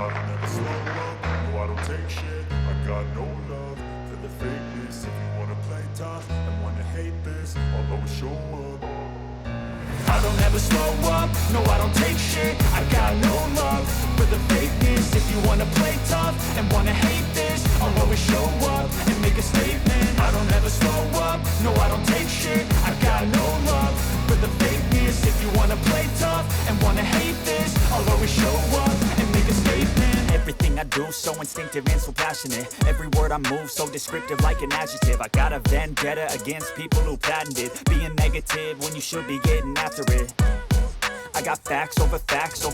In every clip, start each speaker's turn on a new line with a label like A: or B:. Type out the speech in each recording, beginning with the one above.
A: I don't ever slow up, no I don't take shit. I got no love for the fakeness. If you wanna play tough and wanna hate this, I'll always show up. I don't ever slow up, no I don't take shit. I got no love for the fakeness. If you wanna play tough and wanna hate this, I'll always show up and make a statement. I don't ever slow up, no I don't take shit. I got no love for the fakeness. If you wanna play tough and wanna hate this, I'll always show up and make a statement.
B: Everything I do so instinctive and so passionate. Every word I move so descriptive like an adjective. I got a vendetta against people who patented being negative when you should be getting after it. I got facts over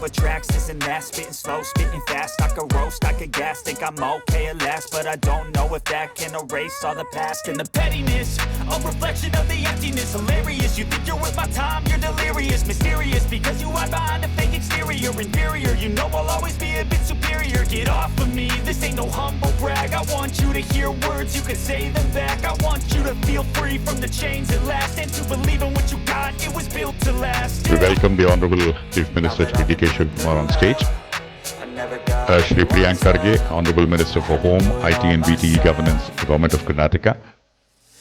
B: tracks, this and that. Spitting slow, spitting fast. I could roast, I could gas. Think I'm okay at last, but I don't know if that can erase all the past. And the pettiness, a reflection of the emptiness. Hilarious, you think you're worth my time, you're delirious. Mysterious, because you hide behind a fake exterior. Inferior, you know I'll always be a bit superior. Get off of me, this ain't no humble brag. I want you to hear words, you can say them back. I want you to feel free from the chains at last, and to believe in what you got, it was built to last.
C: We welcome the Honorable Chief Minister Shri D.K. Shivkumar on stage. Shri Priyank Kharge, Honorable Minister for Home, IT and BTE Governance, Government of Karnataka.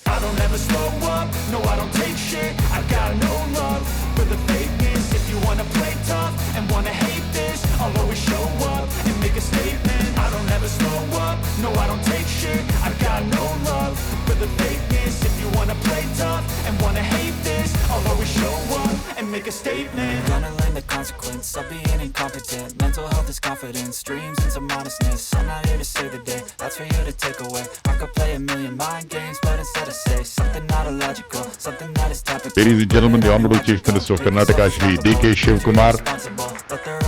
A: I don't ever slow up, no I don't take shit. I got no love for the fakeness. If you wanna play tough and wanna hate this, I'll always show up and make a statement. I don't ever slow up, no I don't take shit. I got no love for the fakeness. If you wanna play tough and wanna hate this, I'll always show up and make a statement.
B: Gonna learn the consequence of being incompetent. Mental health is confidence, dreams and some modestness. I'm not here to save the day, that's for you to take away. I could play a million mind games, but instead I say something not illogical, something that is topical.
C: Ladies and gentlemen, the Honorable Chief Minister of Karnataka, Shri D.K. Shivkumar,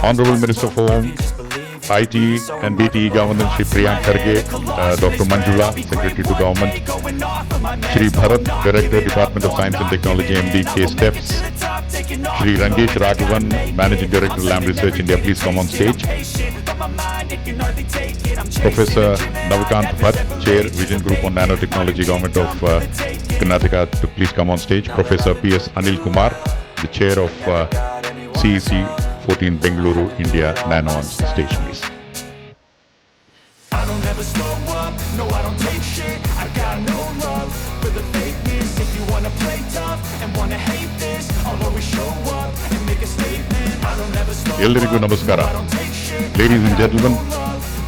C: Honorable Minister for Home, IT and BTE Governance, Shri Priyank Kharge, Dr. Manjula, Secretary to Government, Shri Bharat, Director, Department of Science and Technology, MD, K-Steps, Shri Rangesh Raghavan, Managing Director, Lam Research India, please come on stage. Professor Navikant Bhatt, Chair, Vision Group on Nanotechnology, Government of Karnataka, to please come on stage. Professor P.S. Anil Kumar, the Chair of CEC 14 BengaluruIndiaNano on stage, please.
A: I don't ever slow up, no I don't take shit. I got no love for the fakeness. If you wanna play tough and wanna hate this, I'll always show up and make a statement. I don't ever slow
C: Ellarigu
A: up,
C: namaskara.
A: no I don't take shit.
C: Ladies and gentlemen,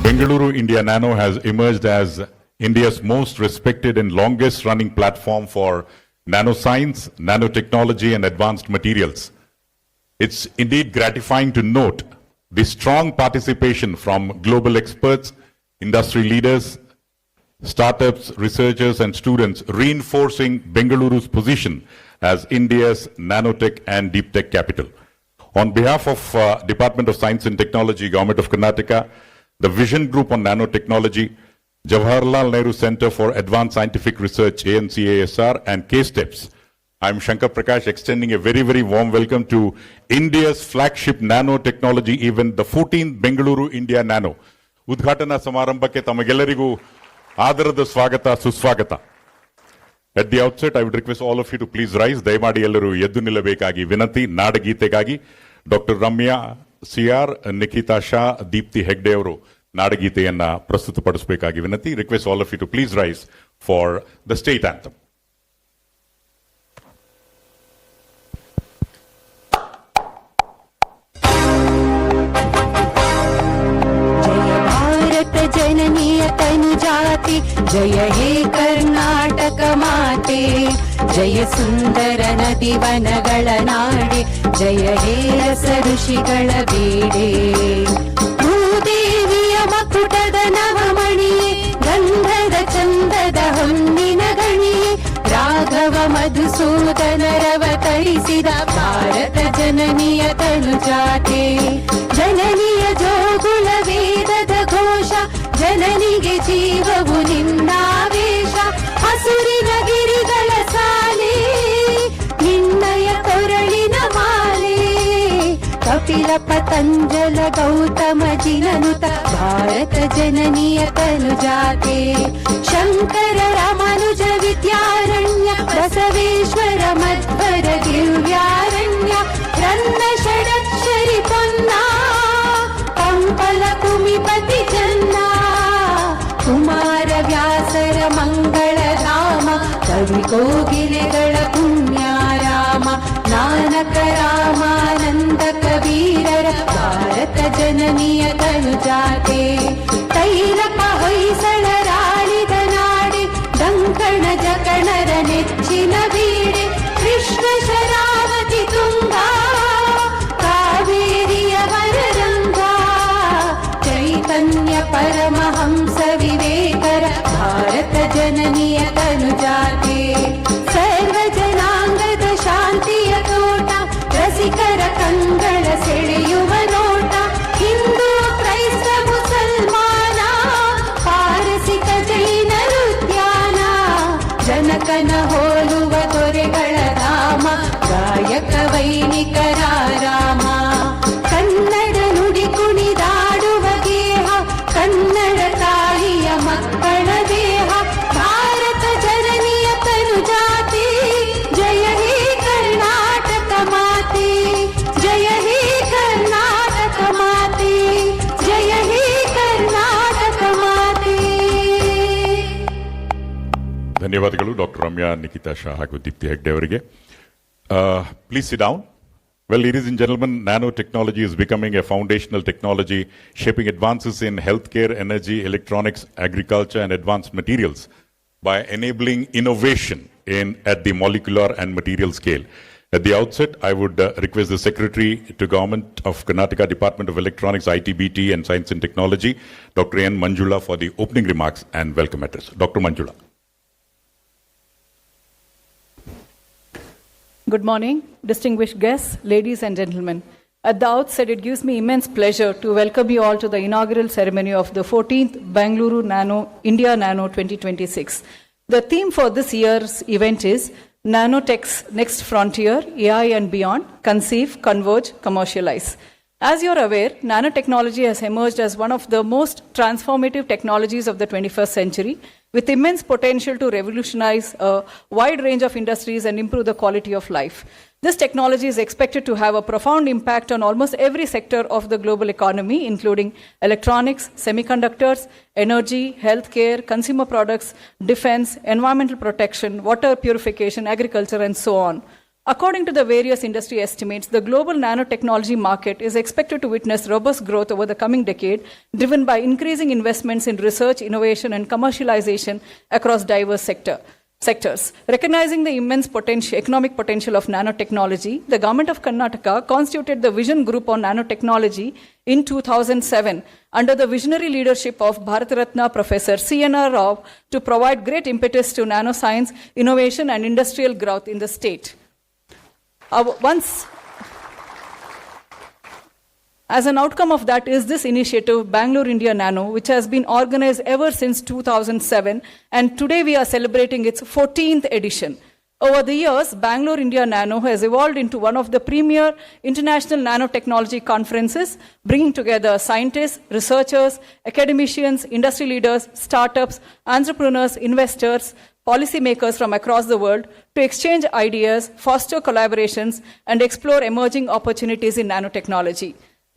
C: BengaluruIndiaNano has emerged as India's most respected and longest running platform for nanoscience, nanotechnology and advanced materials. It's indeed gratifying to note the strong participation from global experts, industry leaders, startups, researchers and students, reinforcing Bengaluru's position as India's nanotech and deep tech capital. On behalf of Department of Science and Technology, Government of Karnataka, the Vision Group on Nanotechnology, Jawaharlal Nehru Center for Advanced Scientific Research, ANCASR, and K-Steps, I'm Shankar Prakash, extending a very, very warm welcome to India's flagship nanotechnology event, the 14th BengaluruIndiaNano. Udghatana Samarambhakke tamagelarigu ಆದರದ ಸ್ವಾಗತ ಸುಸ್ವಾಗತ. At the outset, I would request all of you to please rise. ದಯಮಾಡಿ ಎಲ್ಲರೂ ಎದ್ದು ನಿಲ್ಲಬೇಕಾಗಿ ವಿನಂತಿ. ನಾಡಗೀತೆಗಾಗಿ doctor Ramya CR, Nikhita Shah, Deepti Hegde ಅವರು ನಾಡಗೀತೆಯನ್ನ ಪ್ರಸ್ತುತಪಡಿಸಬೇಕಾಗಿ ವಿನಂತಿ. Request all of you to please rise for the state anthem.
D: जननीय तनु जाति जय हे कर्नाटक माते जय सुंदर नदी वनಗಳ ನಾಡೆ जय हे ರಸ ಋಷಿಗಳ ಬೀಡೆ ಭೂದೇವಿಯ ಮಕುಟದ ನವಮಣಿಯೇ ಗಂಧದ ಚಂದದ ಹೊನ್ನಿನ ಗಣಿಯೇ ರಾಘವ ಮಧುಸೂದನರವತರಿಸಿದ ಭಾರತ ಜನನಿಯ ತನು ಜಾತೆ ಜನನಿಯ ಜೋಗುಳ ವೇದದ ಘೋಷ ಜನನಿಗೆ ಜೀವವು ನಿನ್ನಾವೇಶ ಹಸುರಿನ ಗಿರಿಗಳ ಸಾಲೆ ನಿನ್ನಯ ಕೊರಳಿನ ಮಾಲೆ ಕಪಿಲ ಪತಂಜಲ ಗೌತಮ ಜಿನನುತ ಭಾರತ ಜನನಿಯ ತನು ಜಾತೆ ಶಂಕರ ರಾಮಾನುಜ ವಿದ್ಯಾರಣ್ಯ ಬಸವೇಶ್ವರ ಮಧ್ವರ ದಿವ್ಯಾರಣ್ಯ ರನ್ನ ಷಡಕ್ಷರಿ ಪೊನ್ನ ಕಂಪಲ ಕುಮಿ श्रीपति चन्ना कुमार व्यासर मंगल धाम कवि कोगिलेಗಳ पुण्याराम नानक रामानंद कबीरर भारत जननीय तनुजाते तैलಪ ಹೊಯ್ಸಳರಾಳಿದ ನಾಡೆ ಡಂಕಣ ಜಕಣರ ನೆಚ್ಚಿನ ಬೀಡೆ ಕೃಷ್ಣ ಶರಾವತಿ ತುಂಗಾ ಕಾವೇರಿಯ ವರರಂಗಾ ಚೈತನ್ಯ ಪರಮಹಂಸ ವಿವೇಕರ ಭಾರತ ಜನನಿಯ ತನುಜಾತೆ ಸರ್ವ ಜನಾಂಗದ ಶಾಂತಿಯ ತೋಟ ರಸಿಕರ ಕಂಗಳ ಸೆಳೆಯುವ ನೋಟ ಹಿಂದೂ ಕ್ರೈಸ್ತ ಮುಸಲ್ಮಾನ ಪಾರಸಿಕ ಜೈನರು ಧ್ಯಾನ ಜನಕನ ಹೋಲುವ ದೊರೆಗಳ ಧಾಮ ಗಾಯಕ ವೈಣಿಕರ ರಾಮ ಕನ್ನಡ ನುಡಿ ಕುಣಿದಾಡುವ ಗೇಹ ಕನ್ನಡ ತಾಯಿಯ ಮಕ್ಕಳ ದೇಹ ಭಾರತ ಜನನಿಯ ತನುಜಾತಿ ಜಯ ಹೇ ಕರ್ನಾಟಕ ಮಾತೆ ಜಯ ಹೇ ಕರ್ನಾಟಕ ಮಾತೆ ಜಯ ಹೇ ಕರ್ನಾಟಕ ಮಾತೆ.
C: ಧನ್ಯವಾದಗಳು ಡಾಕ್ಟರ್ ರಮ್ಯಾ ನಿಖಿತಾ ಶಾ ಹಾಗೂ ದೀಪ್ತಿ ಹೆಗ್ಡೆ ಅವರಿಗೆ. Please sit down. Well, ladies and gentlemen, nanotechnology is becoming a foundational technology shaping advances in healthcare, energy, electronics, agriculture, and advanced materials by enabling innovation at the molecular and material scale. At the outset, I would request the Secretary to Government of Karnataka Department of Electronics, IT, BT, and Science and Technology, Dr. N. Manjula, for the opening remarks and welcome address. Dr. Manjula.
E: Good morning, distinguished guests, ladies and gentlemen. At the outset, it gives me immense pleasure to welcome you all to the inaugural ceremony of the 14th BengaluruIndiaNano 2026. The theme for this year's event is Nanotech's Next Frontier, AI and Beyond, Conceive, Converge, Commercialize. As you're aware, nanotechnology has emerged as one of the most transformative technologies of the 21st century, with immense potential to revolutionize a wide range of industries and improve the quality of life. This technology is expected to have a profound impact on almost every sector of the global economy, including electronics, semiconductors, energy, healthcare, consumer products, defense, environmental protection, water purification, agriculture, and so on. According to the various industry estimates, the global nanotechnology market is expected to witness robust growth over the coming decade, driven by increasing investments in research, innovation, and commercialization across diverse sectors. Recognizing the immense economic potential of nanotechnology, the Government of Karnataka constituted the Vision Group on Nanotechnology in 2007 under the visionary leadership of Bharat Ratna Professor C.N.R. Rao to provide great impetus to nanoscience, innovation, and industrial growth in the state. As an outcome of that is this initiative, BengaluruIndiaNano, which has been organized ever since 2007, and today we are celebrating its 14th edition. Over the years, BengaluruIndiaNano has evolved into one of the premier international nanotechnology conferences, bringing together scientists, researchers, academicians, industry leaders, startups, entrepreneurs, investors, policymakers from across the world to exchange ideas, foster collaborations, and explore emerging opportunities in nanotechnology.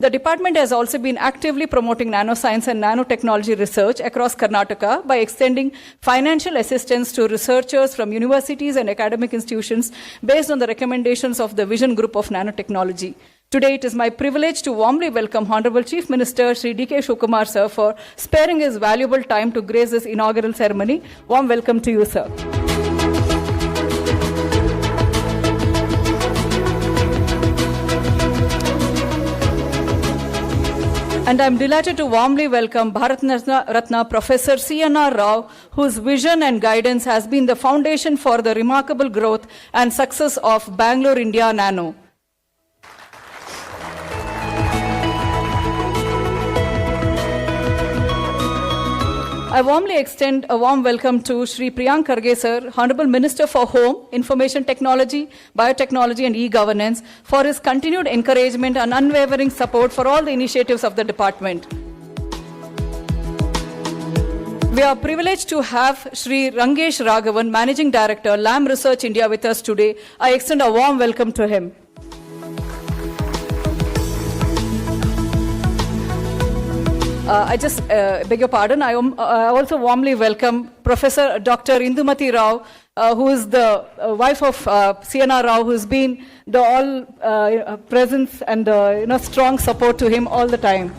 E: The department has also been actively promoting nanoscience and nanotechnology research across Karnataka by extending financial assistance to researchers from universities and academic institutions based on the recommendations of the Vision Group of Nanotechnology. Today, it is my privilege to warmly welcome Honorable Chief Minister Shri D.K. Shivakumar sir for sparing his valuable time to grace this inaugural ceremony. Warm welcome to you, sir. And I'm delighted to warmly welcome Bharat Ratna Professor C.N.R. Rao, whose vision and guidance has been the foundation for the remarkable growth and success of BengaluruIndiaNano. I warmly extend a warm welcome to Shri Priyank Kharge sir, Honorable Minister for Home, Information Technology, Biotechnology and E-Governance, for his continued encouragement and unwavering support for all the initiatives of the department. We are privileged to have Shri Rangesh Raghavan, Managing Director, LAM Research India, with us today. I extend a warm welcome to him. I just beg your pardon. I also warmly welcome Professor Dr. Indumati Rao, who is the wife of CNR Rao, who's been the all presence and strong support to him all the time.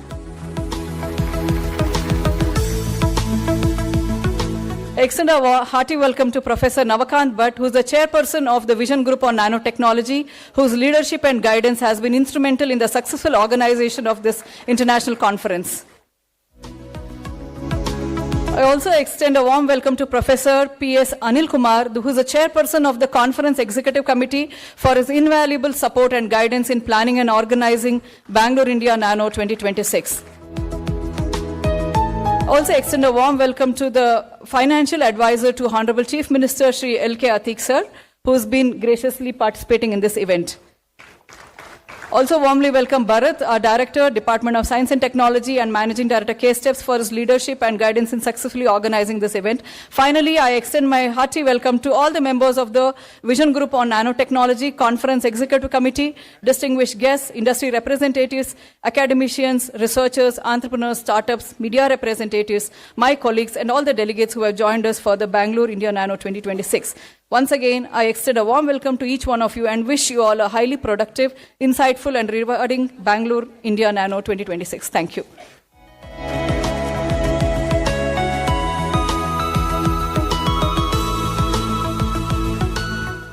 E: I extend a hearty welcome to Professor Navakant Bhatt, who is the chairperson of the Vision Group on Nanotechnology, whose leadership and guidance has been instrumental in the successful organization of this international conference. I also extend a warm welcome to Professor P.S. Anil Kumar, who is the chairperson of the Conference Executive Committee, for his invaluable support and guidance in planning and organizing BengaluruIndiaNano 2026. Also extend a warm welcome to the financial advisor to Honorable Chief Minister Shri L.K. Atik sir, who has been graciously participating in this event. Also warmly welcome Bharat, our Director, Department of Science and Technology, and Managing Director, K-Steps, for his leadership and guidance in successfully organizing this event. Finally, I extend my hearty welcome to all the members of the Vision Group on Nanotechnology, Conference Executive Committee, distinguished guests, industry representatives, academicians, researchers, entrepreneurs, startups, media representatives, my colleagues, and all the delegates who have joined us for the BengaluruIndiaNano 2026. Once again, I extend a warm welcome to each one of you and wish you all a highly productive, insightful, and rewarding BengaluruIndiaNano 2026. Thank you.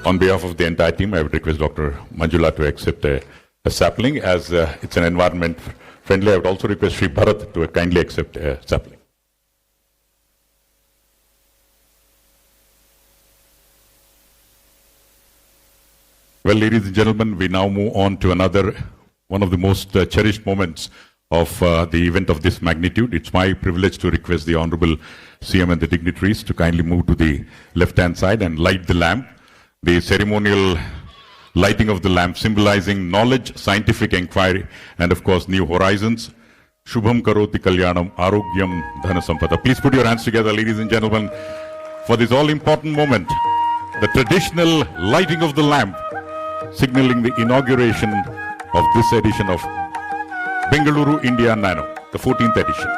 C: On behalf of the entire team, I would request Dr. Manjula to accept a sapling. As it's an environment friendly, I would also request Sri Bharat to kindly accept a sapling. Well, ladies and gentlemen, we now move on to one of the most cherished moments of the event of this magnitude. It's my privilege to request the Honorable CM and the dignitaries to kindly move to the left-hand side and light the lamp. The ceremonial lighting of the lamp symbolizing knowledge, scientific inquiry, and of course, new horizons. Shubham Karoti Kalyanam Arogyam Dhana Sampada. Please put your hands together, ladies and gentlemen, for this all-important moment, the traditional lighting of the lamp, signaling the inauguration of this edition of BengaluruIndiaNano, the 14th edition.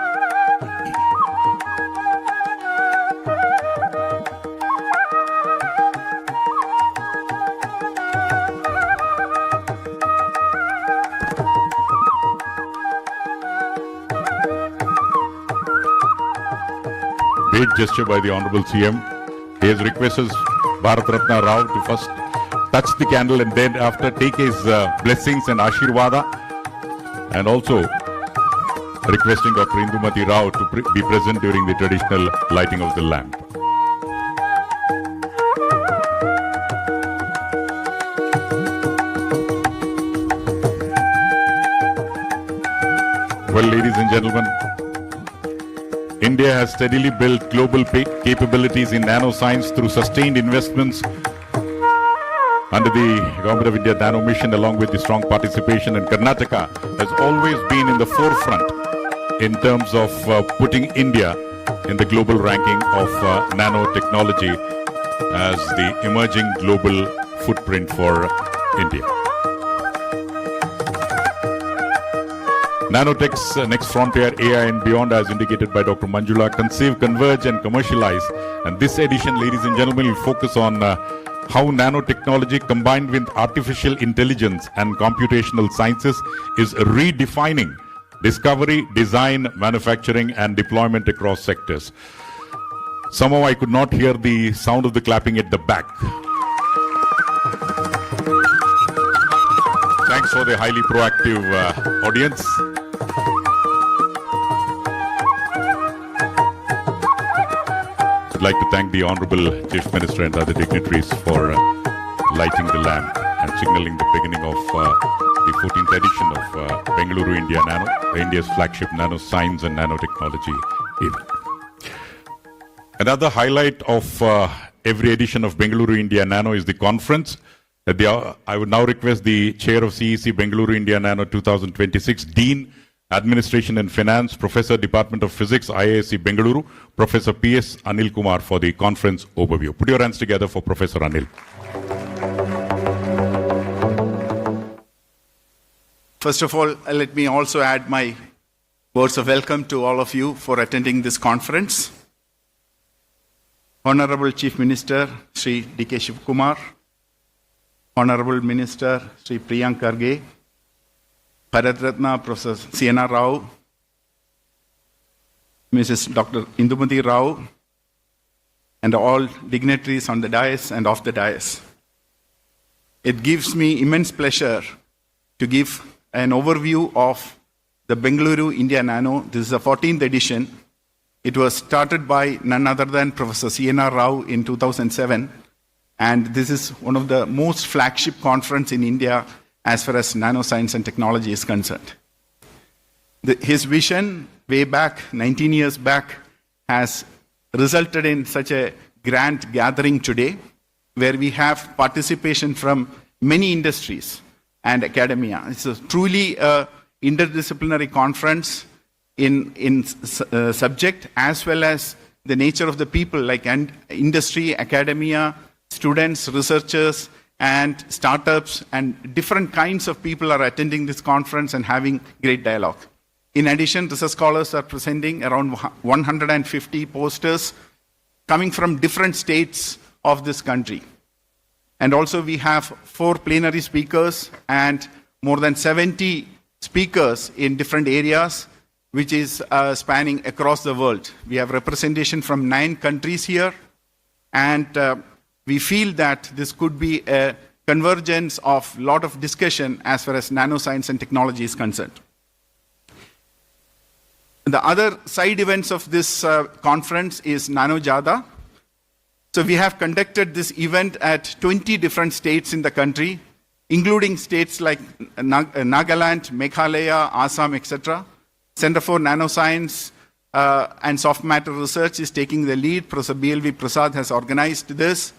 C: Great gesture by the Honorable CM. He has requested Bharat Ratna Rao to first touch the candle and then after take his blessings and Ashirvada, and also requesting Dr. Indumati Rao to be present during the traditional lighting of the lamp. Well, ladies and gentlemen, India has steadily built global capabilities in nanoscience through sustained investments under the Government of India Nano mission, along with the strong participation, and Karnataka has always been in the forefront in terms of putting India in the global ranking of nanotechnology as the emerging global footprint for India. Nanotech's next frontier, AI and beyond, as indicated by Dr. Manjula, conceive, converge and commercialize. And this edition, ladies and gentlemen, will focus on how nanotechnology combined with artificial intelligence and computational sciences is redefining discovery, design, manufacturing and deployment across sectors. Somehow I could not hear the sound of the clapping at the back. Thanks for the highly proactive audience. I'd like to thank the Honorable Chief Minister and other dignitaries for lighting the lamp and signaling the beginning of the 14th edition of BengaluruIndiaNano, India's flagship nanoscience and nanotechnology event. Another highlight of every edition of BengaluruIndiaNano is the conference. I would now request the Chair of CEC BengaluruIndiaNano 2026, Dean, Administration and Finance, Professor, Department of Physics, IISc Bengaluru, Professor P.S. Anil Kumar for the conference overview. Put your hands together for Professor Anil.
F: First of all, let me also add my Words of welcome to all of you for attending this conference. Honorable Chief Minister, Sri D.K. Shivkumar, Honorable Minister, Sri Priyank Kharge, Bharat Ratna Professor C.N.R. Rao, Mrs. Dr. Indumati Rao, and all dignitaries on the dais and off the dais. It gives me immense pleasure to give an overview of the BengaluruIndiaNano. This is the 14th edition. It was started by none other than Professor C.N.R. Rao in 2007. And this is one of the most flagship conferences in India as far as nanoscience and technology is concerned. His vision way back, 19 years back, has resulted in such a grand gathering today, where we have participation from many industries and academia. It's truly an interdisciplinary conference in subject as well as the nature of the people, like industry, academia, students, researchers, and startups, and different kinds of people are attending this conference and having great dialogue. In addition, research scholars are presenting around 150 posters coming from different states of this country. And also we have 4 plenary speakers and more than 70 speakers in different areas, which is spanning across the world. We have representation from 9 countries here, and we feel that this could be a convergence of a lot of discussion as far as nanoscience and technology is concerned. The other side events of this conference is Nano Jada. So we have conducted this event at 20 different states in the country, including states like Nagaland, Meghalaya, Assam, etc. Center for Nanoscience and Soft Matter Research is taking the lead. Professor B.L.V. Prasad has organized this.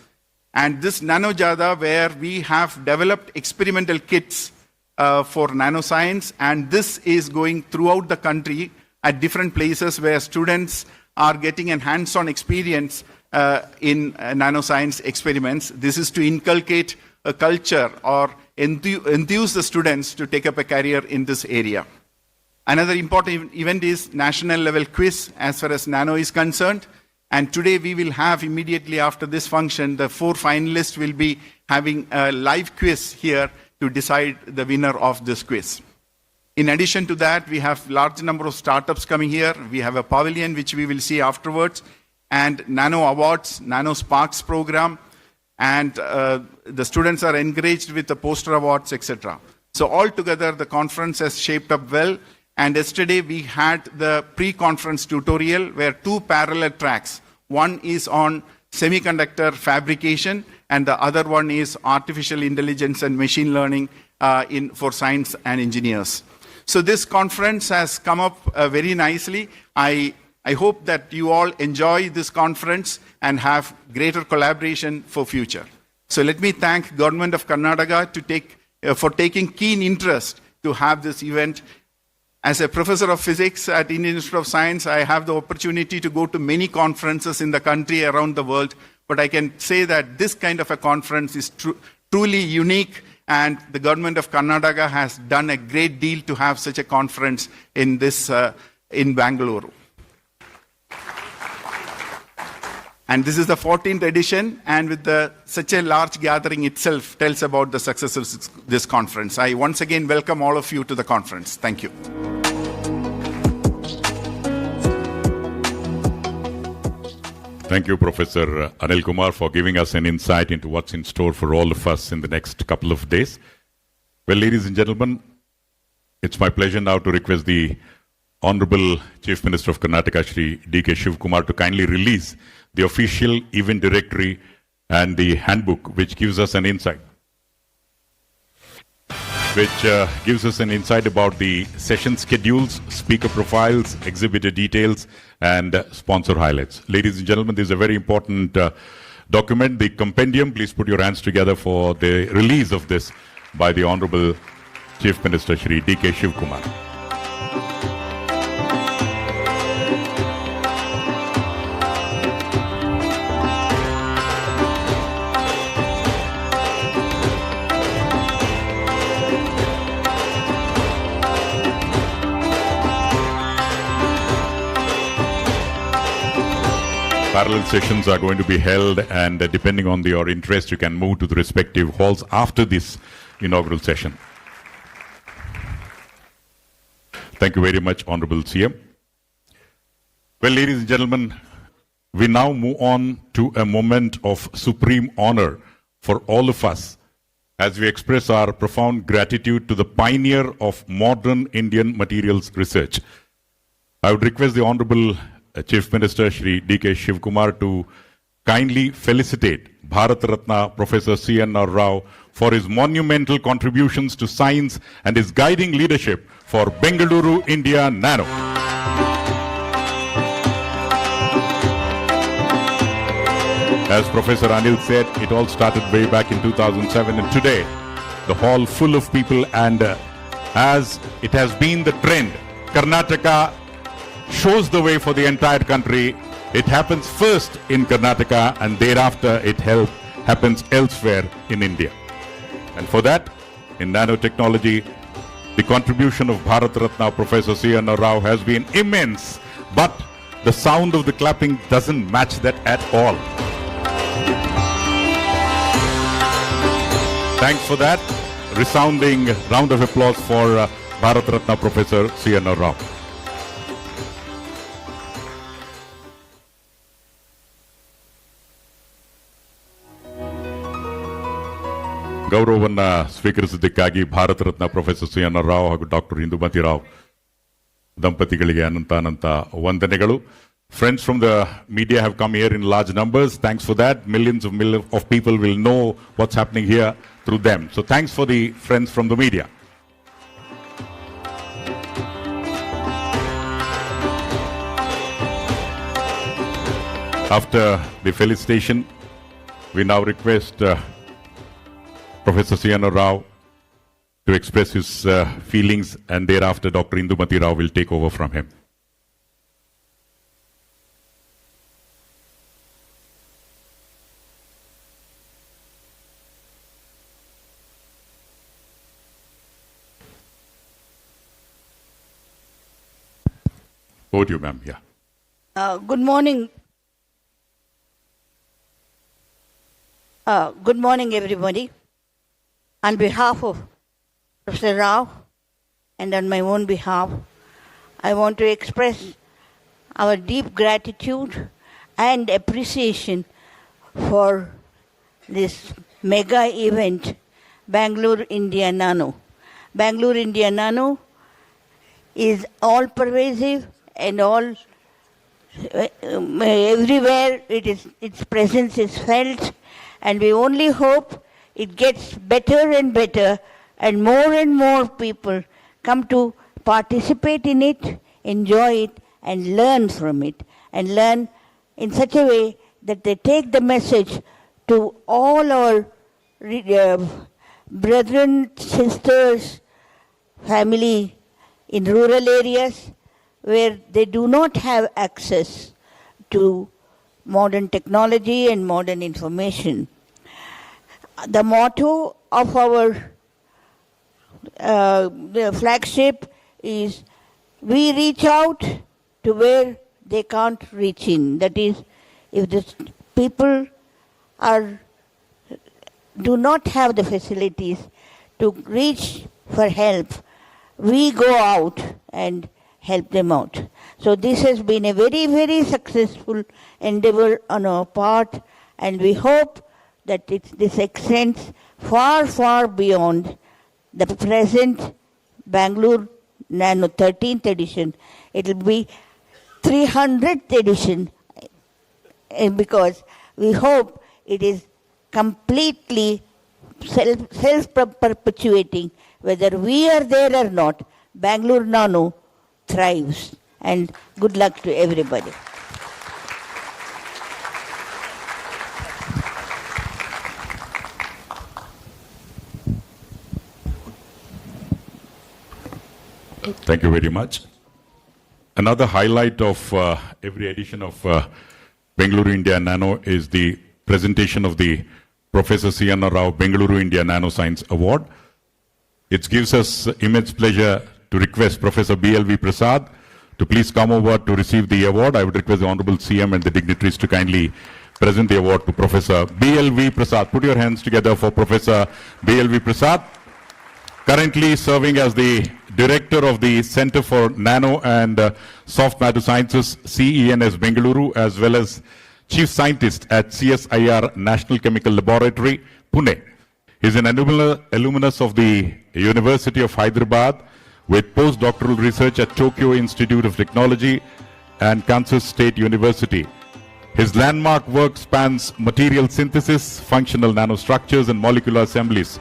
F: And this Nano Jada, where we have developed experimental kits for nanoscience, and this is going throughout the country at different places where students are getting a hands-on experience in nanoscience experiments. This is to inculcate a culture or enthuse the students to take up a career in this area. Another important event is national level quiz as far as nano is concerned. And today we will have, immediately after this function, the 4 finalists will be having a live quiz here to decide the winner of this quiz. In addition to that, we have large number of startups coming here. We have a pavilion, which we will see afterwards, and Nano Awards, Nano Sparks program, and the students are encouraged with the poster awards, etc. So altogether, the conference has shaped up well. And yesterday, we had the pre-conference tutorial where 2 parallel tracks. One is on semiconductor fabrication, and the other one is artificial intelligence and machine learning for science and engineers. So this conference has come up very nicely. I hope that you all enjoy this conference and have greater collaboration for future. So let me thank Government of Karnataka for taking keen interest to have this event. As a professor of physics at Indian Institute of Science, I have the opportunity to go to many conferences in the country, around the world. But I can say that this kind of a conference is truly unique, and the government of Karnataka has done a great deal to have such a conference in Bengaluru. And this is the 14th edition, and with such a large gathering itself tells about the success of this conference. I once again welcome all of you to the conference. Thank you.
C: Thank you, Professor Anil Kumar, for giving us an insight into what's in store for all of us in the next couple of days. Well, ladies and gentlemen, it's my pleasure now to request the Honorable Chief Minister of Karnataka, Shri D.K. Shivkumar, to kindly release the official event directory and the handbook, which gives us an insight. About the session schedules, speaker profiles, exhibitor details, and sponsor highlights. Ladies and gentlemen, this is a very important document, the compendium. Please put your hands together for the release of this by the Honorable Chief Minister, Shri D.K. Shivkumar. Parallel sessions are going to be held, and depending on your interest, you can move to the respective halls after this inaugural session. Thank you very much, Honorable CM. Well, ladies and gentlemen, we now move on to a moment of supreme honor for all of us as we express our profound gratitude to the pioneer of modern Indian materials research. I would request the Honorable Chief Minister Shri D.K. Shivkumar to kindly felicitate Bharat Ratna Professor C.N.R. Rao for his monumental contributions to science and his guiding leadership for Bengaluru India Nano. As Professor Anil said, it all started way back in 2007, and today the hall full of people, and as it has been the trend, Karnataka shows the way for the entire country. It happens first in Karnataka, and thereafter it happens elsewhere in India. And for that, in nanotechnology, the contribution of Bharat Ratna Professor C.N.R. Rao has been immense, but the sound of the clapping doesn't match that at all. Thanks for that. Resounding round of applause for Bharat Ratna Professor C.N.R. Rao. ಗೌರವವನ್ನು ಸ್ವೀಕರಿಸಿದ್ದಕ್ಕಾಗಿ Bharat Ratna professor CNR. Rao ಹಾಗೂ doctor Indumati Rao ದಂಪತಿಗಳಿಗೆ ಅನಂತ ವಂದನೆಗಳು. Friends from the media have come here in large numbers. Thanks for that. Millions of people will know what's happening here through them. So thanks for the friends from the media. After the felicitation, we now request Professor C.N.R. Rao to express his feelings, and thereafter Dr. Indumati Rao will take over from him. Over to you, ma'am. Yeah.
G: Good morning. Good morning, everybody. On behalf of Professor Rao and on my own behalf, I want to express our deep gratitude and appreciation for this mega event, BengaluruIndiaNano. BengaluruIndiaNano is all pervasive and all everywhere its presence is felt, and we only hope it gets better and better, and more people come to participate in it, enjoy it, and learn from it, and learn in such a way that they take the message to all our brethren, sisters, family in rural areas where they do not have access to modern technology and modern information. The motto of our flagship is, we reach out to where they can't reach in. That is, if the people do not have the facilities to reach for help, we go out and help them out. So this has been a very, very successful endeavor on our part, and we hope that this extends far beyond the present Bangalore Nano 13th edition. It will be 300th edition, because we hope it is completely self-perpetuating. Whether we are there or not, Bangalore Nano thrives. And good luck to everybody.
C: Thank you very much. Another highlight of every edition of Bengaluru India Nano is the presentation of the Professor C.N.R. Rao Bengaluru India Nano Science Award. It gives us immense pleasure to request Professor B.L.V. Prasad to please come over to receive the award. I would request the Honorable CM and the dignitaries to kindly present the award to Professor B.L.V. Prasad. Put your hands together for Professor B.L.V. Prasad, currently serving as the Director of the Center for Nano and Soft Matter Sciences, CENS Bengaluru, as well as Chief Scientist at CSIR National Chemical Laboratory, Pune. He is an alumnus of the University of Hyderabad with postdoctoral research at Tokyo Institute of Technology and Kansas State University. His landmark work spans material synthesis, functional nanostructures, and molecular assemblies.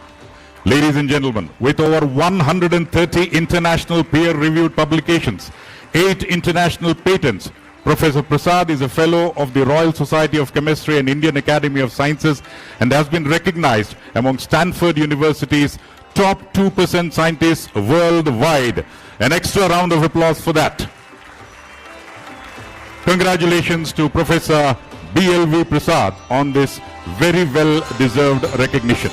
C: Ladies and gentlemen, with over 130 international peer-reviewed publications, 8 international patents, Professor Prasad is a fellow of the Royal Society of Chemistry and Indian Academy of Sciences and has been recognized among Stanford University's top 2% scientists worldwide. An extra round of applause for that. Congratulations to Professor B.L.V. Prasad on this very well-deserved recognition.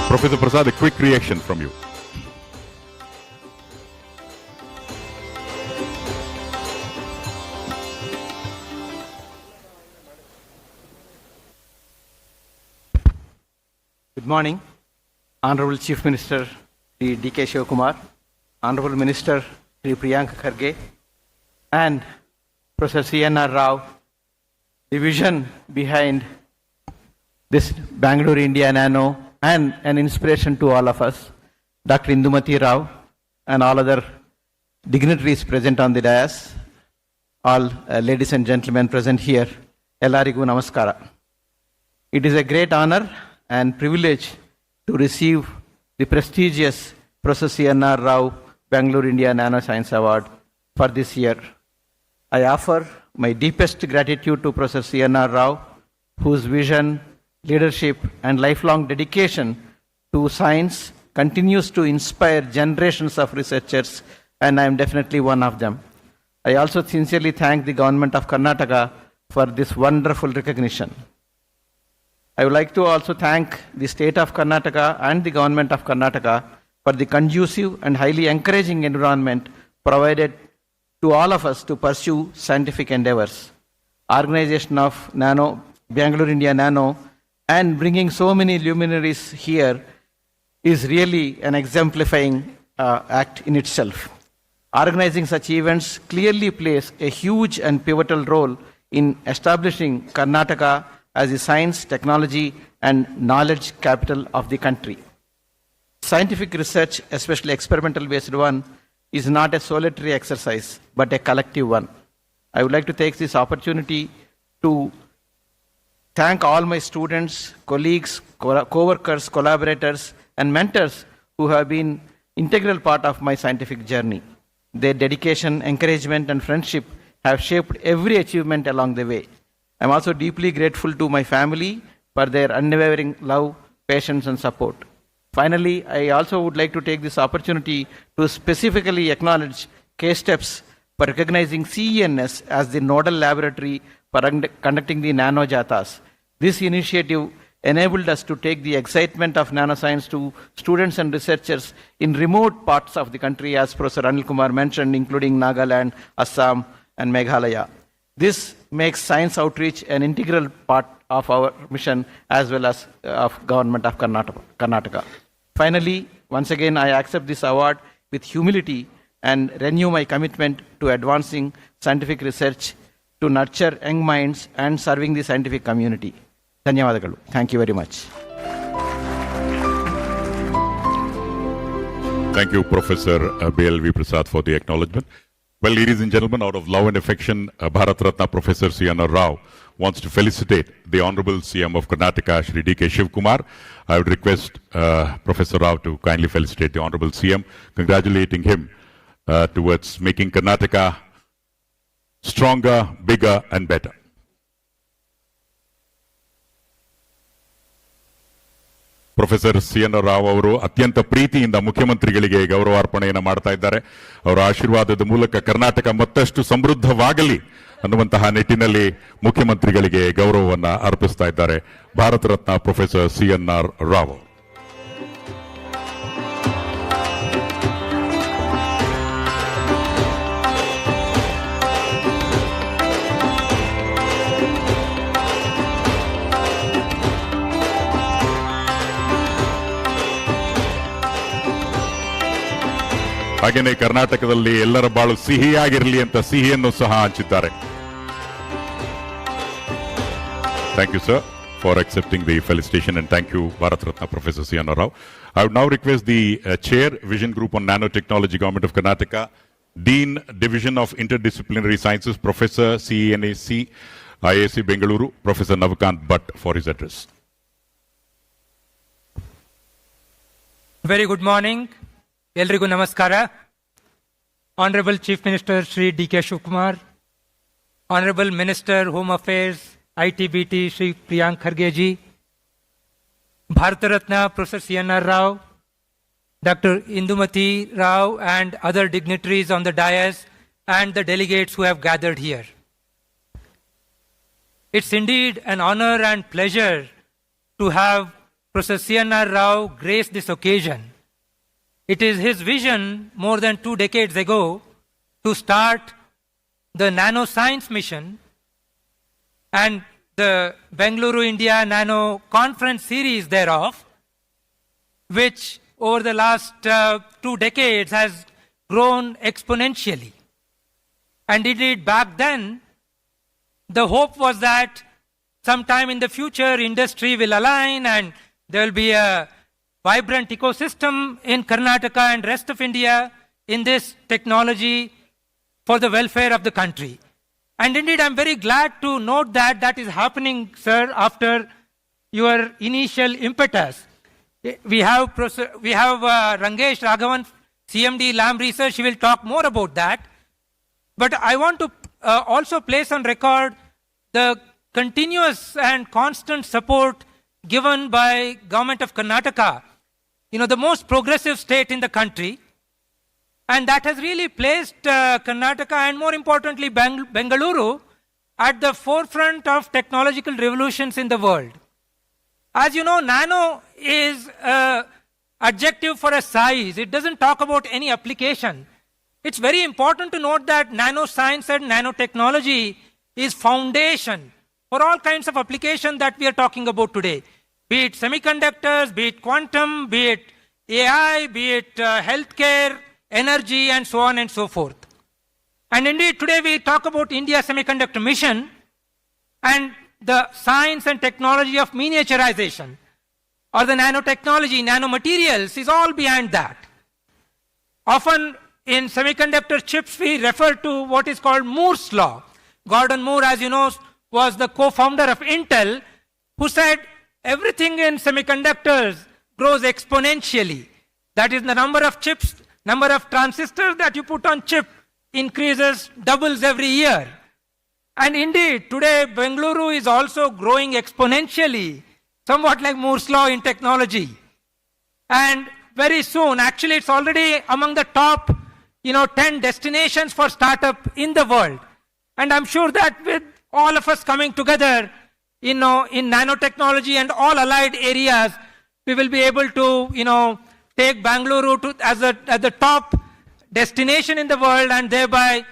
C: Professor Prasad, a quick reaction from you.
H: Good morning, Honorable Chief Minister Sri D.K. Shivakumar, Honorable Minister Sri Priyanka Kharge, and Professor C.N.R. Rao. The vision behind this BengaluruIndiaNano and an inspiration to all of us, Dr. Indumati Rao and all other dignitaries present on the dais, all ladies and gentlemen present here, Ellarigu Namaskara. It is a great honor and privilege to receive the prestigious Professor C.N.R. Rao BengaluruIndiaNano Science Award for this year. I offer my deepest gratitude to Professor C.N.R. Rao, whose vision, leadership, and lifelong dedication to science continues to inspire generations of researchers, and I am definitely one of them. I also sincerely thank the government of Karnataka for this wonderful recognition. I would like to also thank the state of Karnataka and the government of Karnataka for the conducive and highly encouraging environment provided to all of us to pursue scientific endeavors. Organization of Nano, BengaluruIndiaNano, and bringing so many luminaries here is really an exemplifying act in itself. Organizing such events clearly plays a huge and pivotal role in establishing Karnataka as the science, technology, and knowledge capital of the country. Scientific research, especially experimental-based one, is not a solitary exercise, but a collective one. I would like to take this opportunity to thank all my students, colleagues, co-workers, collaborators, and mentors who have been integral part of my scientific journey. Their dedication, encouragement, and friendship have shaped every achievement along the way. I'm also deeply grateful to my family for their unwavering love, patience, and support. Finally, I also would like to take this opportunity to specifically acknowledge K-Steps for recognizing CENS as the nodal laboratory for conducting the Nano Jatas. This initiative enabled us to take the excitement of nanoscience to students and researchers in remote parts of the country, as Professor Anil Kumar mentioned, including Nagaland, Assam, and Meghalaya. This makes science outreach an integral part of our mission as well as of government of Karnataka. Finally, once again, I accept this award with humility and renew my commitment to advancing scientific research to nurture young minds and serving the scientific community. Dhanyavadagalu. Thank you very much.
C: Thank you, Professor B.L.V. Prasad, for the acknowledgement. Well, ladies and gentlemen, out of love and affection, Bharat Ratna Professor C.N.R. Rao wants to felicitate the Honorable CM of Karnataka, Shri D.K. Shivakumar. I would request Professor Rao to kindly felicitate the Honorable CM, congratulating him towards making Karnataka stronger, bigger, and better. Professor CNR. Rao ಅವರು ಅತ್ಯಂತ ಪ್ರೀತಿಯಿಂದ ಮುಖ್ಯಮಂತ್ರಿಗಳಿಗೆ ಗೌರವಾರ್ಪಣೆಯನ್ನು ಮಾಡ್ತಾ ಇದ್ದಾರೆ. ಅವರ ಆಶೀರ್ವಾದದ ಮೂಲಕ ಕರ್ನಾಟಕ ಮತ್ತಷ್ಟು ಸಮೃದ್ಧವಾಗಲಿ ಅನ್ನುವಂತಹ ನಿಟ್ಟಿನಲ್ಲಿ ಮುಖ್ಯಮಂತ್ರಿಗಳಿಗೆ ಗೌರವವನ್ನು ಅರ್ಪಿಸ್ತಾ ಇದ್ದಾರೆ. Bharat Ratna professor CNR. ರಾವ್. ಹಾಗೆಯೇ ಕರ್ನಾಟಕದಲ್ಲಿ ಎಲ್ಲರ ಬಾಳು ಸಿಹಿಯಾಗಿರಲಿ ಅಂತ ಸಿಹಿಯನ್ನು ಸಹ ಹಂಚಿದ್ದಾರೆ. Thank you, sir, for accepting the felicitation, and thank you, Bharat Ratna Professor C.N. Rao. I would now request the Chair, Vision Group on Nanotechnology, Government of Karnataka, Dean, Division of Interdisciplinary Sciences, Professor CNAC, IAC Bengaluru, Professor Navakant Bhatt, for his address.
I: Very good morning. Elrigu namaskara. Honorable Chief Minister Shri D.K. Shivkumar, Honorable Minister Home Affairs, ITBT Shri Priyank Kharge ji, Bharat Ratna Professor C.N.R. Rao, Dr. Indumati Rao, and other dignitaries on the dais, and the delegates who have gathered here. It's indeed an honor and pleasure to have Professor C.N.R. Rao grace this occasion. It is his vision more than 2 decades ago to start the Nano Science Mission and the BengaluruIndiaNano conference series thereof, which over the last 2 decades has grown exponentially. And indeed, back then, the hope was that sometime in the future, industry will align and there will be a vibrant ecosystem in Karnataka and rest of India in this technology for the welfare of the country. And indeed, I'm very glad to note that that is happening, sir, after your initial impetus. We have Rangesh Raghavan, CMD Lam Research. He will talk more about that. But I want to also place on record the continuous and constant support given by Government of Karnataka, the most progressive state in the country. And that has really placed Karnataka and more importantly Bengaluru at the forefront of technological revolutions in the world. As you know, nano is an adjective for a size. It doesn't talk about any application. It's very important to note that nanoscience and nanotechnology is foundation for all kinds of application that we are talking about today. Be it semiconductors, be it quantum, be it AI, be it healthcare, energy, and so on and so forth. And indeed, today we talk about India Semiconductor Mission and the science and technology of miniaturization, or the nanotechnology, nanomaterials is all behind that. Often in semiconductor chips, we refer to what is called Moore's law. Gordon Moore, as you know, was the co-founder of Intel, who said everything in semiconductors grows exponentially. That is, the number of chips, number of transistors that you put on chip increases, doubles every year. And indeed, today Bengaluru is also growing exponentially, somewhat like Moore's law in technology. And very soon, actually it's already among the top 10 destinations for startup in the world. And I'm sure that with all of us coming together, in nanotechnology and all allied areas, we will be able to, take Bengaluru as the top destination in the world, and thereby,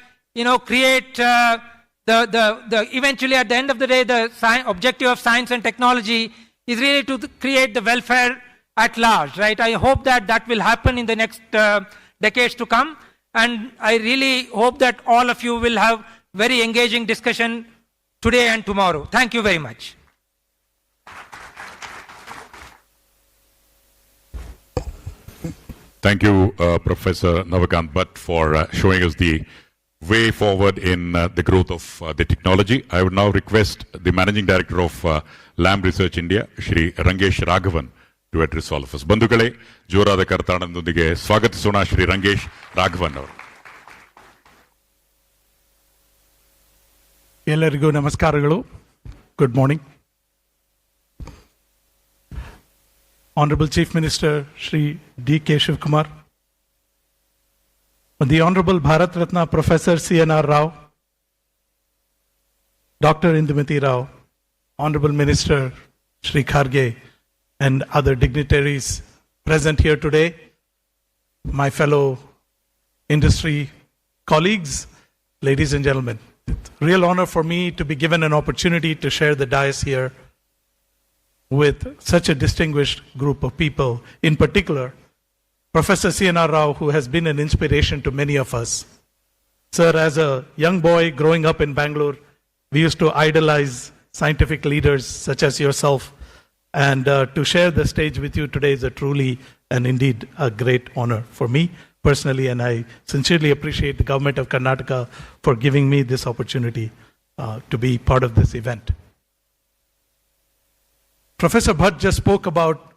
I: create eventually at the end of the day, the objective of science and technology is really to create the welfare at large, right? I hope that will happen in the next decades to come, and I really hope that all of you will have very engaging discussion today and tomorrow. Thank you very much.
C: Thank you, Professor Navakant Bhatt, for showing us the way forward in the growth of the technology. I would now request the Managing Director of Lam Research India, Shri Rangesh Raghavan, to address all of us. Bandhugale, ಜೋರಾದ ಕರತಾಳದೊಂದಿಗೆ ಸ್ವಾಗತಿಸೋಣ ಶ್ರೀ ರಂಗೇಶ್ ರಾಘವನ್ ಅವರು.
J: ಎಲ್ಲರಿಗೂ ನಮಸ್ಕಾರಗಳು. Good morning. Honorable Chief Minister Shri D.K. Shivkumar, the Honorable Bharat Ratna Professor C.N.R. Rao, Dr. Indumati Rao, Honorable Minister Shri Kharge, and other dignitaries present here today, my fellow industry colleagues, ladies and gentlemen. It's a real honor for me to be given an opportunity to share the dais here with such a distinguished group of people, in particular Professor C.N.R. Rao, who has been an inspiration to many of us. Sir, as a young boy growing up in Bangalore, we used to idolize scientific leaders such as yourself. And to share the stage with you today is a truly and indeed a great honor for me personally. And I sincerely appreciate the government of Karnataka for giving me this opportunity to be part of this event. Professor Bhatt just spoke about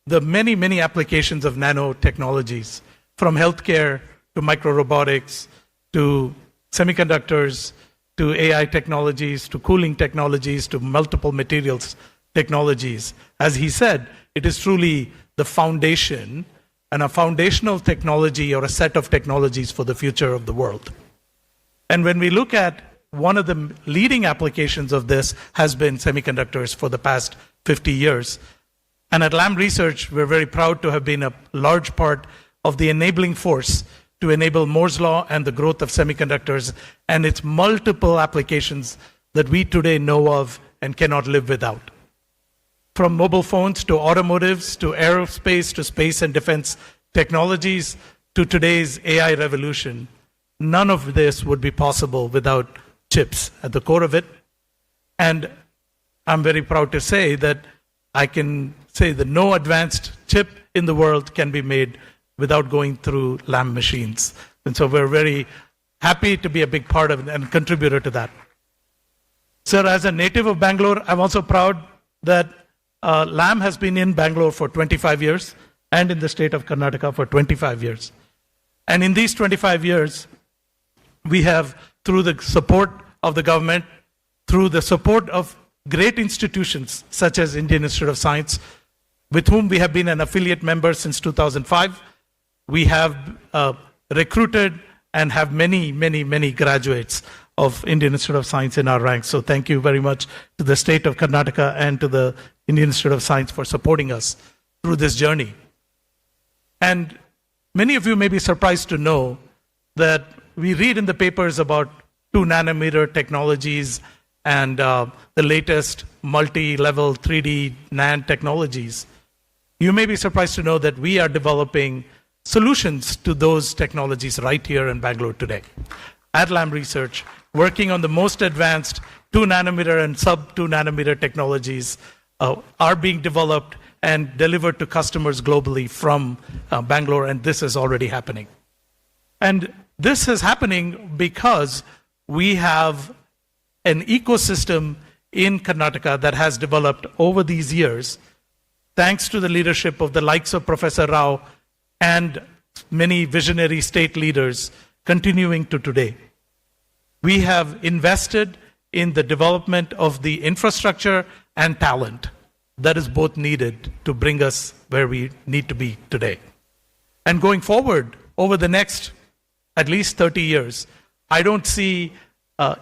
J: the many, many applications of nanotechnologies, from healthcare to microrobotics, to semiconductors, to AI technologies, to cooling technologies, to multiple materials technologies. As he said, it is truly the foundation and a foundational technology or a set of technologies for the future of the world. And when we look at one of the leading applications of this has been semiconductors for the past 50 years. And at Lam Research, we're very proud to have been a large part of the enabling force to enable Moore's Law and the growth of semiconductors and its multiple applications that we today know of and cannot live without. From mobile phones to automotives to aerospace to space and defense technologies to today's AI revolution, none of this would be possible without chips at the core of it. And I'm very proud to say that I can say that no advanced chip in the world can be made without going through Lam machines. And so we're very happy to be a big part of it and contributor to that. Sir, as a native of Bangalore, I'm also proud that Lam has been in Bangalore for 25 years and in the state of Karnataka for 25 years. And in these 25 years, we have, through the support of the government, through the support of great institutions such as Indian Institute of Science, with whom we have been an affiliate member since 2005, we have recruited and have many, many, many graduates of Indian Institute of Science in our ranks. So thank you very much to the state of Karnataka and to the Indian Institute of Science for supporting us through this journey. And many of you may be surprised to know that we read in the papers about 2-nanometer technologies and the latest multi-level 3D NAND technologies. You may be surprised to know that we are developing solutions to those technologies right here in Bangalore today. At Lam Research, working on the most advanced 2-nanometer and sub-2-nanometer technologies are being developed and delivered to customers globally from Bangalore, and this is already happening. And this is happening because we have an ecosystem in Karnataka that has developed over these years, thanks to the leadership of the likes of Professor Rao and many visionary state leaders continuing to today. We have invested in the development of the infrastructure and talent that is both needed to bring us where we need to be today. And going forward, over the next at least 30 years, I don't see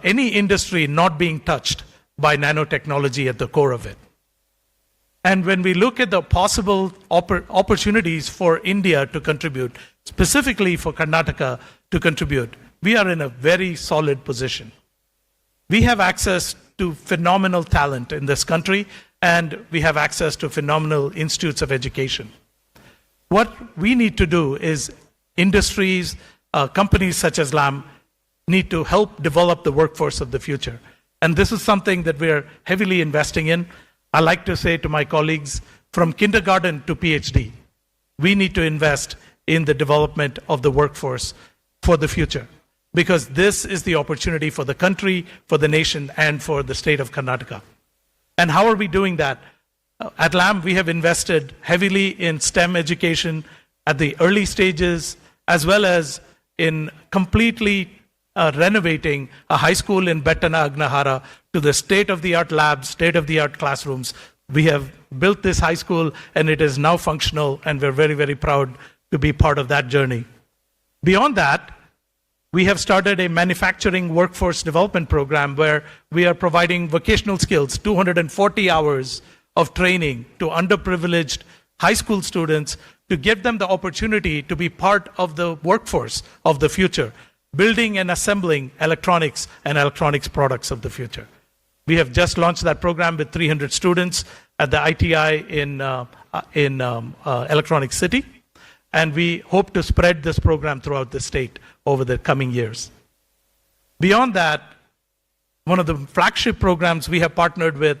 J: any industry not being touched by nanotechnology at the core of it. And when we look at the possible opportunities for India to contribute, specifically for Karnataka to contribute, we are in a very solid position. We have access to phenomenal talent in this country, and we have access to phenomenal institutes of education. What we need to do is industries, companies such as Lam need to help develop the workforce of the future. And this is something that we're heavily investing in. I like to say to my colleagues, from kindergarten to PhD, we need to invest in the development of the workforce for the future, because this is the opportunity for the country, for the nation, and for the state of Karnataka. And how are we doing that? At Lam, we have invested heavily in STEM education at the early stages, as well as in completely renovating a high school in Bettana Agnahara to the state-of-the-art labs, state-of-the-art classrooms. We have built this high school, and it is now functional, and we're very, very proud to be part of that journey. Beyond that, we have started a manufacturing workforce development program where we are providing vocational skills, 240 hours of training to underprivileged high school students to give them the opportunity to be part of the workforce of the future, building and assembling electronics and electronics products of the future. We have just launched that program with 300 students at the ITI in Electronic City. and we hope to spread this program throughout the state over the coming years. Beyond that, one of the flagship programs we have partnered with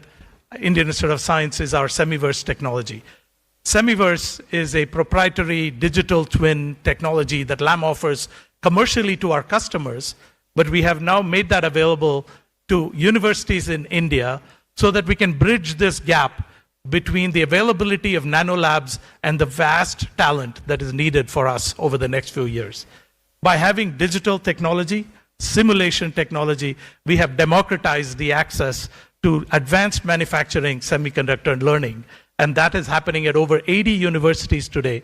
J: Indian Institute of Science is our Semiverse technology. Semiverse is a proprietary digital twin technology that LAM offers commercially to our customers, but we have now made that available to universities in India so that we can bridge this gap between the availability of nano labs and the vast talent that is needed for us over the next few years. By having digital technology, simulation technology, we have democratized the access to advanced manufacturing, semiconductor, and learning. And that is happening at over 80 universities today.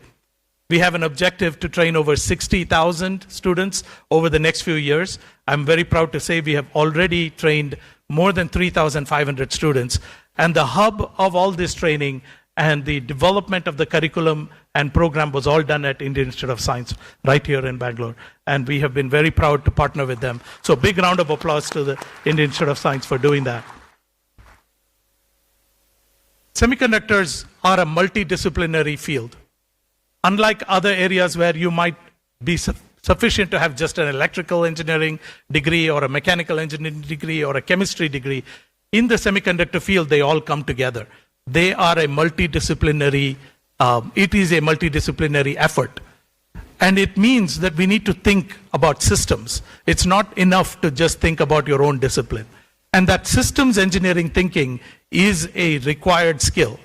J: We have an objective to train over 60,000 students over the next few years. I'm very proud to say we have already trained more than 3,500 students. And the hub of all this training and the development of the curriculum and program was all done at Indian Institute of Science right here in Bangalore. And we have been very proud to partner with them. So big round of applause to the Indian Institute of Science for doing that. Semiconductors are a multidisciplinary field. Unlike other areas where you might be sufficient to have just an electrical engineering degree or a mechanical engineering degree or a chemistry degree, in the semiconductor field, they all come together. They are a multidisciplinary, it is a multidisciplinary effort. And it means that we need to think about systems. It's not enough to just think about your own discipline. And that systems engineering thinking is a required skill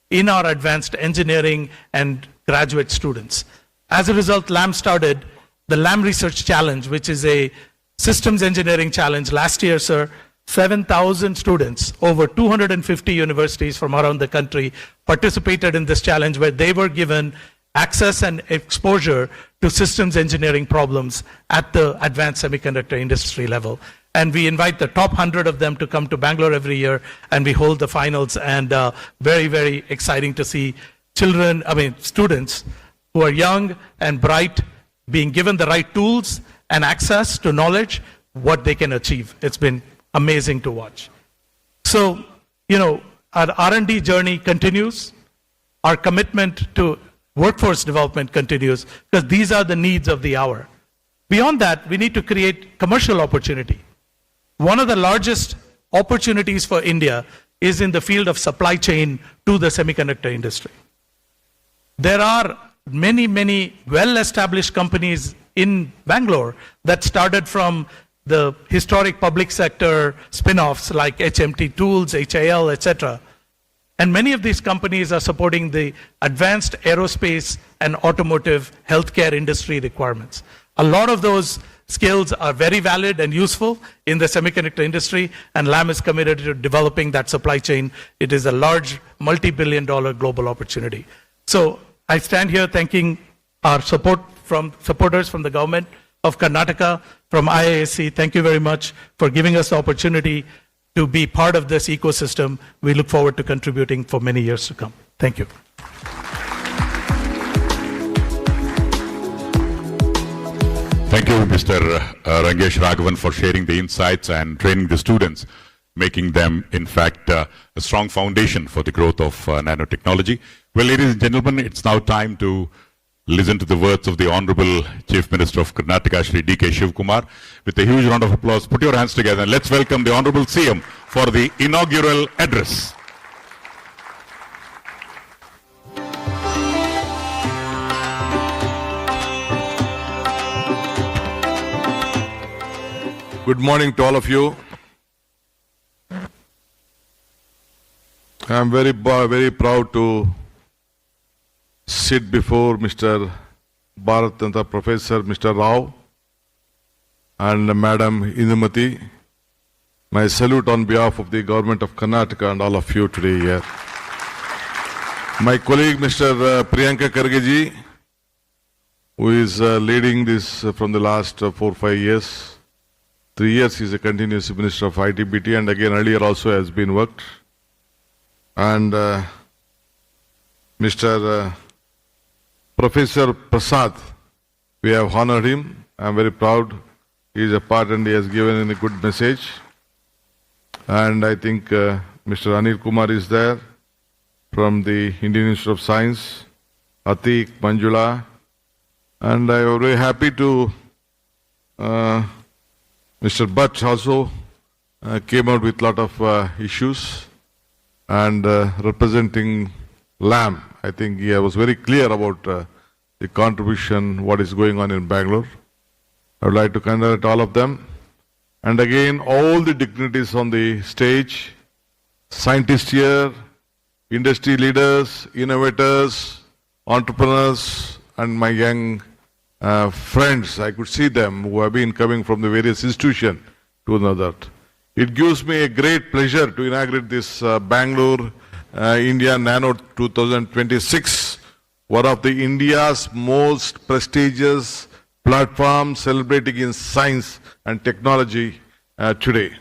J: in our advanced engineering and graduate students. As a result, LAM started the LAM Research Challenge, which is a systems engineering challenge. Last year, sir, 7,000 students, over 250 universities from around the country participated in this challenge where they were given access and exposure to systems engineering problems at the advanced semiconductor industry level. And we invite the top 100 of them to come to Bangalore every year, and we hold the finals. And very, very exciting to see students who are young and bright being given the right tools and access to knowledge, what they can achieve. It's been amazing to watch. So, our R&D journey continues. Our commitment to workforce development continues because these are the needs of the hour. Beyond that, we need to create commercial opportunity. One of the largest opportunities for India is in the field of supply chain to the semiconductor industry. There are many, many well-established companies in Bangalore that started from the historic public sector spin-offs like HMT Tools, HIL, etc. And many of these companies are supporting the advanced aerospace and automotive healthcare industry requirements. A lot of those skills are very valid and useful in the semiconductor industry, and LAM is committed to developing that supply chain. It is a large multi-billion-dollar global opportunity. So I stand here thanking our supporters from the government of Karnataka, from IISc. Thank you very much for giving us the opportunity to be part of this ecosystem. We look forward to contributing for many years to come. Thank you.
C: Thank you, Mr. Rangesh Raghavan, for sharing the insights and training the students, making them, in fact, a strong foundation for the growth of nanotechnology. Well, ladies and gentlemen, it's now time to listen to the words of the Honorable Chief Minister of Karnataka, Shri D.K. Shivkumar. With a huge round of applause, put your hands together and let's welcome the Honorable CM for the inaugural address.
K: Good morning to all of you. I am very proud to sit before Mr. Bharatanta Professor Mr. Rao and Madam Indumati. My salute on behalf of the government of Karnataka and all of you today here. My colleague Mr. Priyanka Kharge, who is leading this from the last 4 or 5 years. 3 years he is a continuous Minister of ITBT, and again earlier also has been worked. And Mr. Professor Prasad, we have honored him. I am very proud. He is a part and he has given a good message. And I think Mr. Anil Kumar is there from the Indian Institute of Science, Atik, Manjula, And I was very happy to Mr. Bhatt also came out with a lot of issues and representing LAM. I think he was very clear about the contribution, what is going on in Bangalore. I would like to congratulate all of them. And again, all the dignitaries on the stage, scientists here, industry leaders, innovators, entrepreneurs, and my young friends, I could see them who have been coming from the various institutions to know that. It gives me a great pleasure to inaugurate this Bangalore India Nano 2026, one of the India's most prestigious platforms celebrating in science and technology today.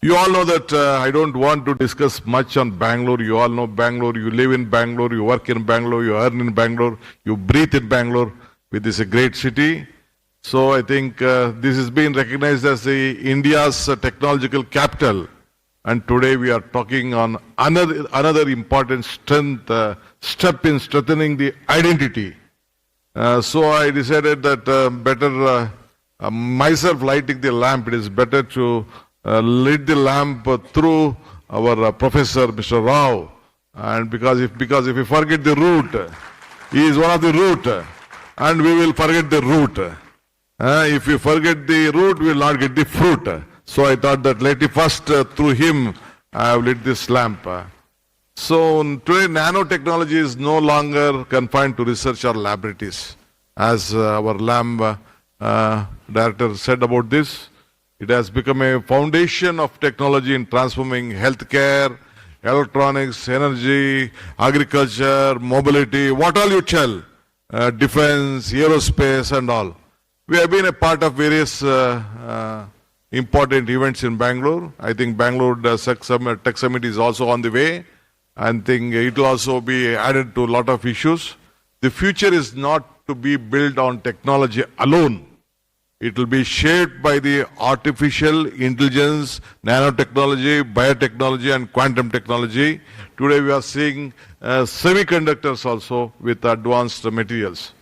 K: You all know that I don't want to discuss much on Bangalore. You all know Bangalore. You live in Bangalore. You work in Bangalore. You earn in Bangalore. You breathe in Bangalore. This is a great city. So I think this has been recognized as India's technological capital. And today we are talking on another important step in strengthening the identity. So I decided that better myself lighting the lamp, it is better to lit the lamp through our professor, Mr. Rao. And because if we forget the root, he is one of the root, and we will forget the root. If we forget the root, we will not get the fruit. So I thought that let it first through him I have lit this lamp. So today nanotechnology is no longer confined to research or laboratories. As our LAM director said about this, it has become a foundation of technology in transforming healthcare, electronics, energy, agriculture, mobility, what all you tell, defense, aerospace and all. We have been a part of various important events in Bangalore. I think Bangalore Tech Summit is also on the way. I think it will also be added to a lot of issues. The future is not to be built on technology alone. It will be shaped by the artificial intelligence, nanotechnology, biotechnology and quantum technology. Today we are seeing semiconductors also with advanced materials.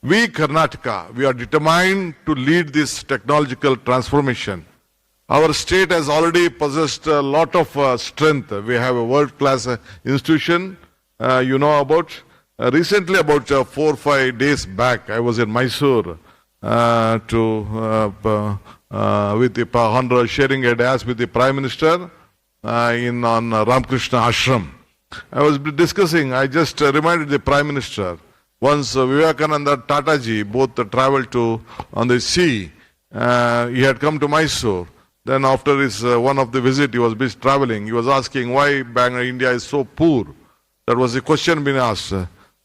K: We, Karnataka, we are determined to lead this technological transformation. Our state has already possessed a lot of strength. We have a world-class institution, you know about. Recently, about 4 or 5 days back, I was in Mysore with the honor sharing a dais with the Prime Minister on Ramakrishna Ashram. I was discussing, I just reminded the Prime Minister, once Vivekananda Tataji both traveled on the sea, he had come to Mysore. Then after his one of the visit, he was busy traveling. He was asking why India is so poor. That was the question being asked.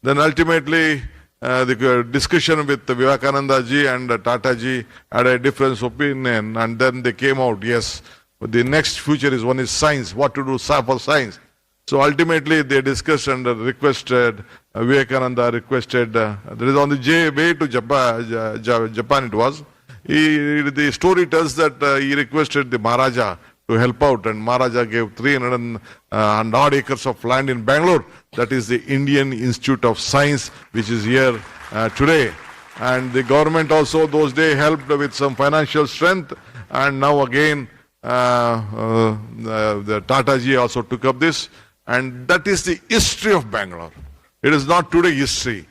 K: Then ultimately, the discussion with Vivekananda ji and Tata ji had a different opinion, and then they came out, yes, but the next future is one is science, what to do for science. So ultimately they discussed and requested, Vivekananda requested, that is on the way to Japan it was. The story tells that he requested the Maharaja to help out, and Maharaja gave 300 and odd acres of land in Bangalore. That is the Indian Institute of Science, which is here today. And the government also those days helped with some financial strength, and now again the Tataji also took up this, and that is the history of Bangalore. It is not today history.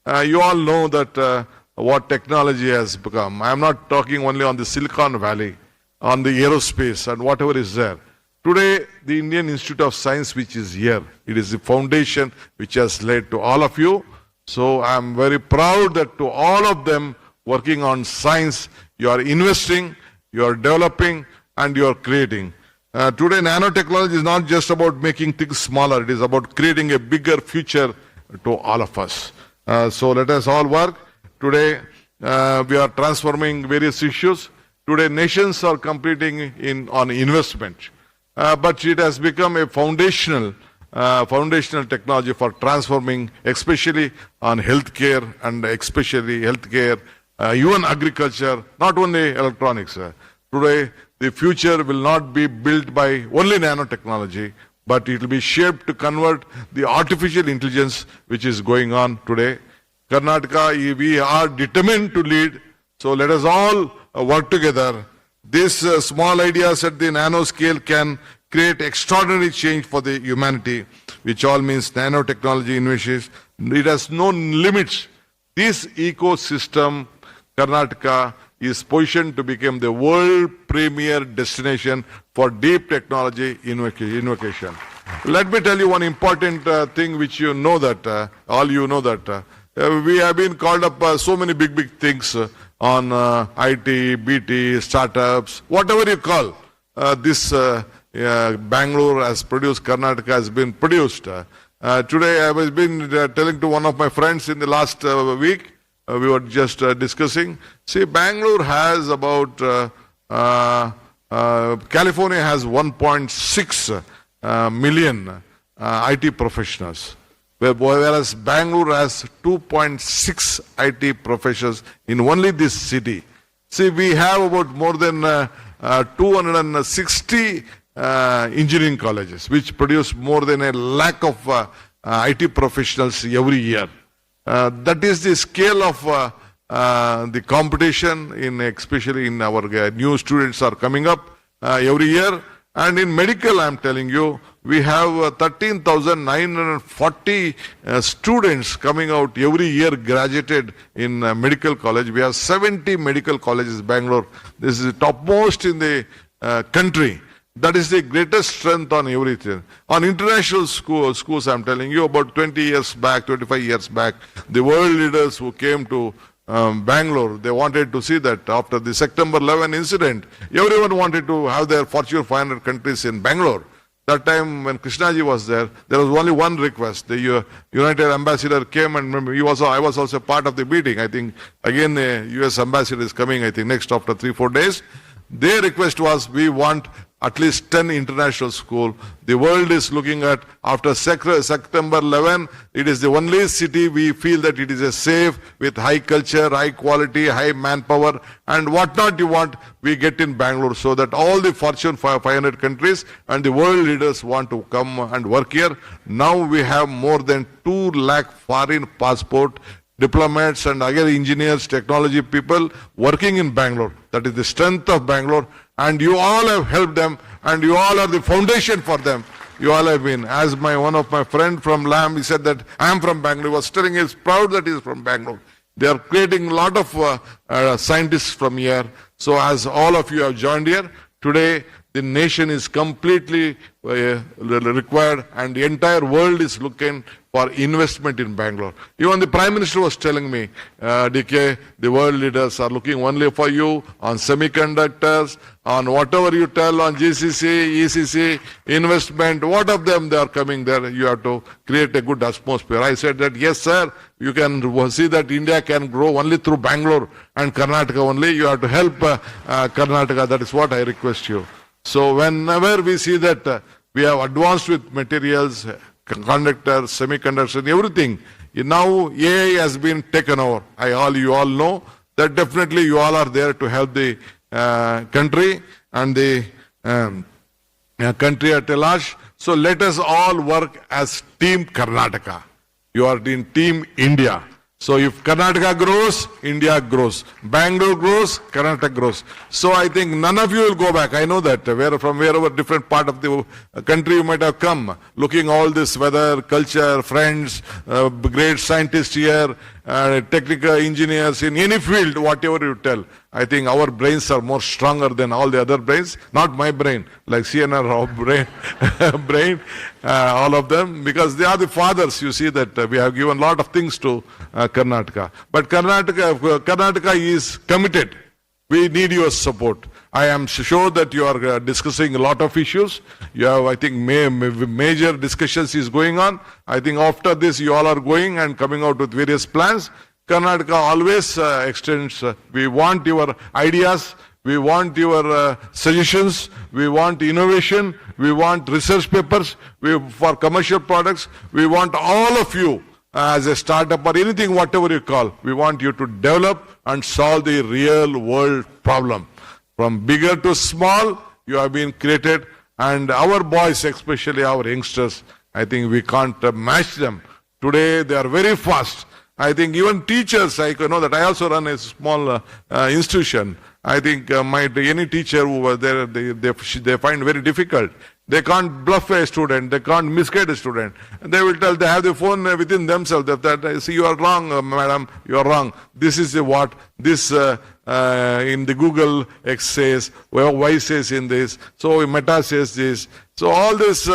K: You all know that what technology has become. I am not talking only on the Silicon Valley, on the aerospace and whatever is there. Today, the Indian Institute of Science, which is here, it is the foundation which has led to all of you. So I am very proud that to all of them working on science, you are investing, you are developing, and you are creating. Today, nanotechnology is not just about making things smaller, it is about creating a bigger future to all of us. So let us all work. Today, we are transforming various issues. Today, nations are competing on investment. But it has become a foundational technology for transforming, especially on healthcare and especially healthcare, even agriculture, not only electronics. Today, the future will not be built by only nanotechnology, but it will be shaped to convert the artificial intelligence which is going on today. Karnataka, we are determined to lead. So let us all work together. These small ideas at the nano scale can create extraordinary change for the humanity, which all means nanotechnology innovations. It has no limits. This ecosystem, Karnataka, is positioned to become the world premier destination for deep technology innovation. Let me tell you one important thing which you know that, all you know that, we have been called up so many big things on IT, BT, startups, whatever you call. This Bangalore has produced, Karnataka has been produced. Today I was been telling to one of my friends in the last week, we were just discussing. See, Bangalore has about, California has 1.6 million IT professionals, whereas Bangalore has 2.6 IT professionals in only this city. See, we have about more than 260 engineering colleges, which produce more than 1 lakh of IT professionals every year. That is the scale of the competition, especially in our new students are coming up every year. And in medical, I am telling you, we have 13,940 students coming out every year graduated in medical college. We have 70 medical colleges in Bangalore. This is the topmost in the country. That is the greatest strength on everything. On international schools, I'm telling you, about 20 years back, 25 years back, the world leaders who came to Bangalore, they wanted to see that after the September 11 incident, everyone wanted to have their Fortune 500 countries in Bangalore. That time when Krishnaji was there was only one request. The United Ambassador came and remember, I was also part of the meeting. I think again the US Ambassador is coming, I think next after 3-4 days. Their request was, we want at least 10 international schools. The world is looking at, after September 11, it is the only city we feel that it is a safe, with high culture, high quality, high manpower, and whatnot you want, we get in Bangalore, so that all the Fortune 500 countries and the world leaders want to come and work here. Now we have more than 2 lakh foreign passport diplomats and other engineers, technology people working in Bangalore. That is the strength of Bangalore. And you all have helped them, and you all are the foundation for them. You all have been. As one of my friend from LAM, he said that I am from Bangalore. He was telling, he is proud that he is from Bangalore. They are creating a lot of scientists from here. So as all of you have joined here, today the nation is completely required, and the entire world is looking for investment in Bangalore. Even the Prime Minister was telling me, DK, the world leaders are looking only for you on semiconductors, on whatever you tell on GCC, ECC, investment, what of them they are coming there. You have to create a good atmosphere. I said that, yes, sir, you can see that India can grow only through Bangalore and Karnataka only. You have to help Karnataka. That is what I request you. So whenever we see that we have advanced with materials, conductors, semiconductors, and everything, now AI has been taken over. You all know that definitely you all are there to help the country and the country at large. So let us all work as Team Karnataka. You are in Team India. So if Karnataka grows, India grows. Bangalore grows, Karnataka grows. So I think none of you will go back. I know that from wherever different part of the country you might have come, looking all this weather, culture, friends, great scientists here, technical engineers in any field, whatever you tell. I think our brains are more stronger than all the other brains. Not my brain, like CNR brain, all of them, because they are the fathers. You see that we have given a lot of things to Karnataka. But Karnataka is committed. We need your support. I am sure that you are discussing a lot of issues. You have, I think, major discussions is going on. I think after this you all are going and coming out with various plans. Karnataka always extends. We want your ideas. We want your suggestions. We want innovation. We want research papers. For commercial products. We want all of you as a startup or anything, whatever you call. We want you to develop and solve the real world problem. From bigger to small, you have been created, and our boys, especially our youngsters, I think we can't match them. Today they are very fast. I think even teachers, I know that I also run a small institution. I think any teacher who was there, they find very difficult. They can't bluff a student. They can't misguide a student. And they will tell, they have the phone within themselves that see, you are wrong, madam, you are wrong. This is what this in the Google X says, Y says in this, so Meta says this. So all this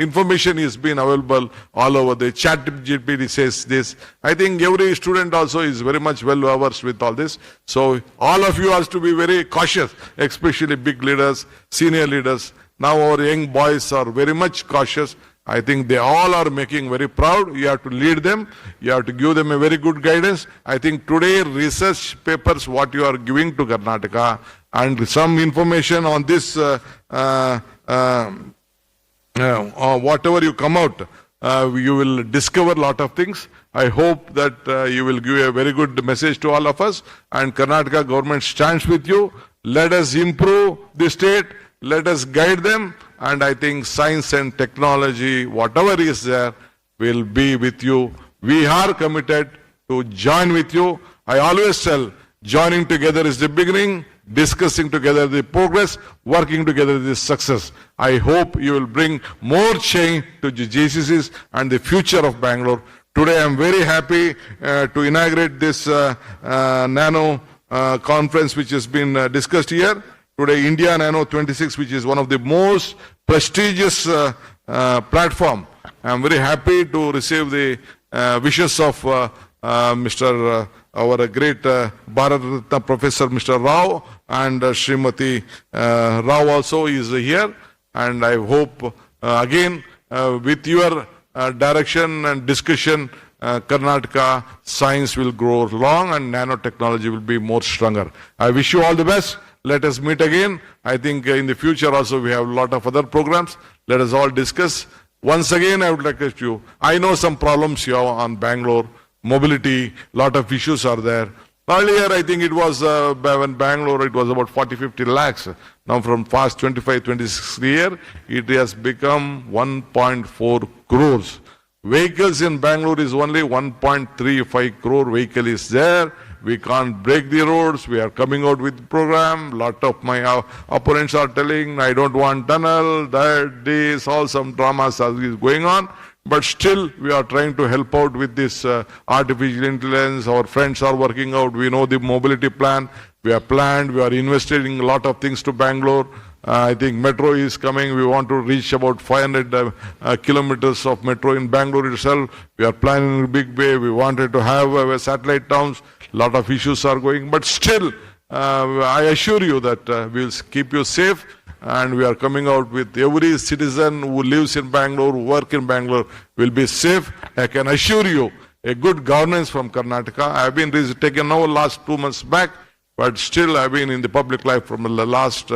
K: information is being available all over. The ChatGPT says this. I think every student also is very much well versed with all this. So all of you have to be very cautious, especially big leaders, senior leaders. Now our young boys are very much cautious. I think they all are making very proud. You have to lead them. You have to give them a very good guidance. I think today research papers, what you are giving to Karnataka, and some information on this, whatever you come out, you will discover a lot of things. I hope that you will give a very good message to all of us, and Karnataka government stands with you. Let us improve the state. Let us guide them, and I think science and technology, whatever is there, will be with you. We are committed to join with you. I always tell, joining together is the beginning, discussing together the progress, working together is success. I hope you will bring more change to the GCCs and the future of Bangalore. Today I am very happy to inaugurate this Nano conference which has been discussed here. Today, IndiaNano2026, which is one of the most prestigious platform. I am very happy to receive the wishes of Mr. Our great Bharat Ratna Professor Mr. Rao, and Srimati Rao also is here. And I hope again with your direction and discussion, Karnataka science will grow long and nanotechnology will be more stronger. I wish you all the best. Let us meet again. I think in the future also we have a lot of other programs. Let us all discuss. Once again, I would like to ask you, I know some problems here on Bangalore, mobility, lot of issues are there. Earlier, I think it was, when Bangalore, it was about 40-50 lakhs. Now from past 25-26 year, it has become 1.4 crores. Vehicles in Bangalore is only 1.35 crore vehicle is there. We can't break the roads. We are coming out with the program. Lot of my opponents are telling, I don't want tunnel, that, this, all some dramas is going on. But still, we are trying to help out with this artificial intelligence. Our friends are working out. We know the mobility plan. We are planned. We are investing a lot of things to Bangalore. I think metro is coming. We want to reach about 500 kilometers of metro in Bangalore itself. We are planning a big way. We wanted to have satellite towns. Lot of issues are going, but still, I assure you that we will keep you safe, and we are coming out with every citizen who lives in Bangalore, who work in Bangalore, will be safe. I can assure you a good governance from Karnataka. I have been taken over last 2 months back, but still I have been in the public life from the last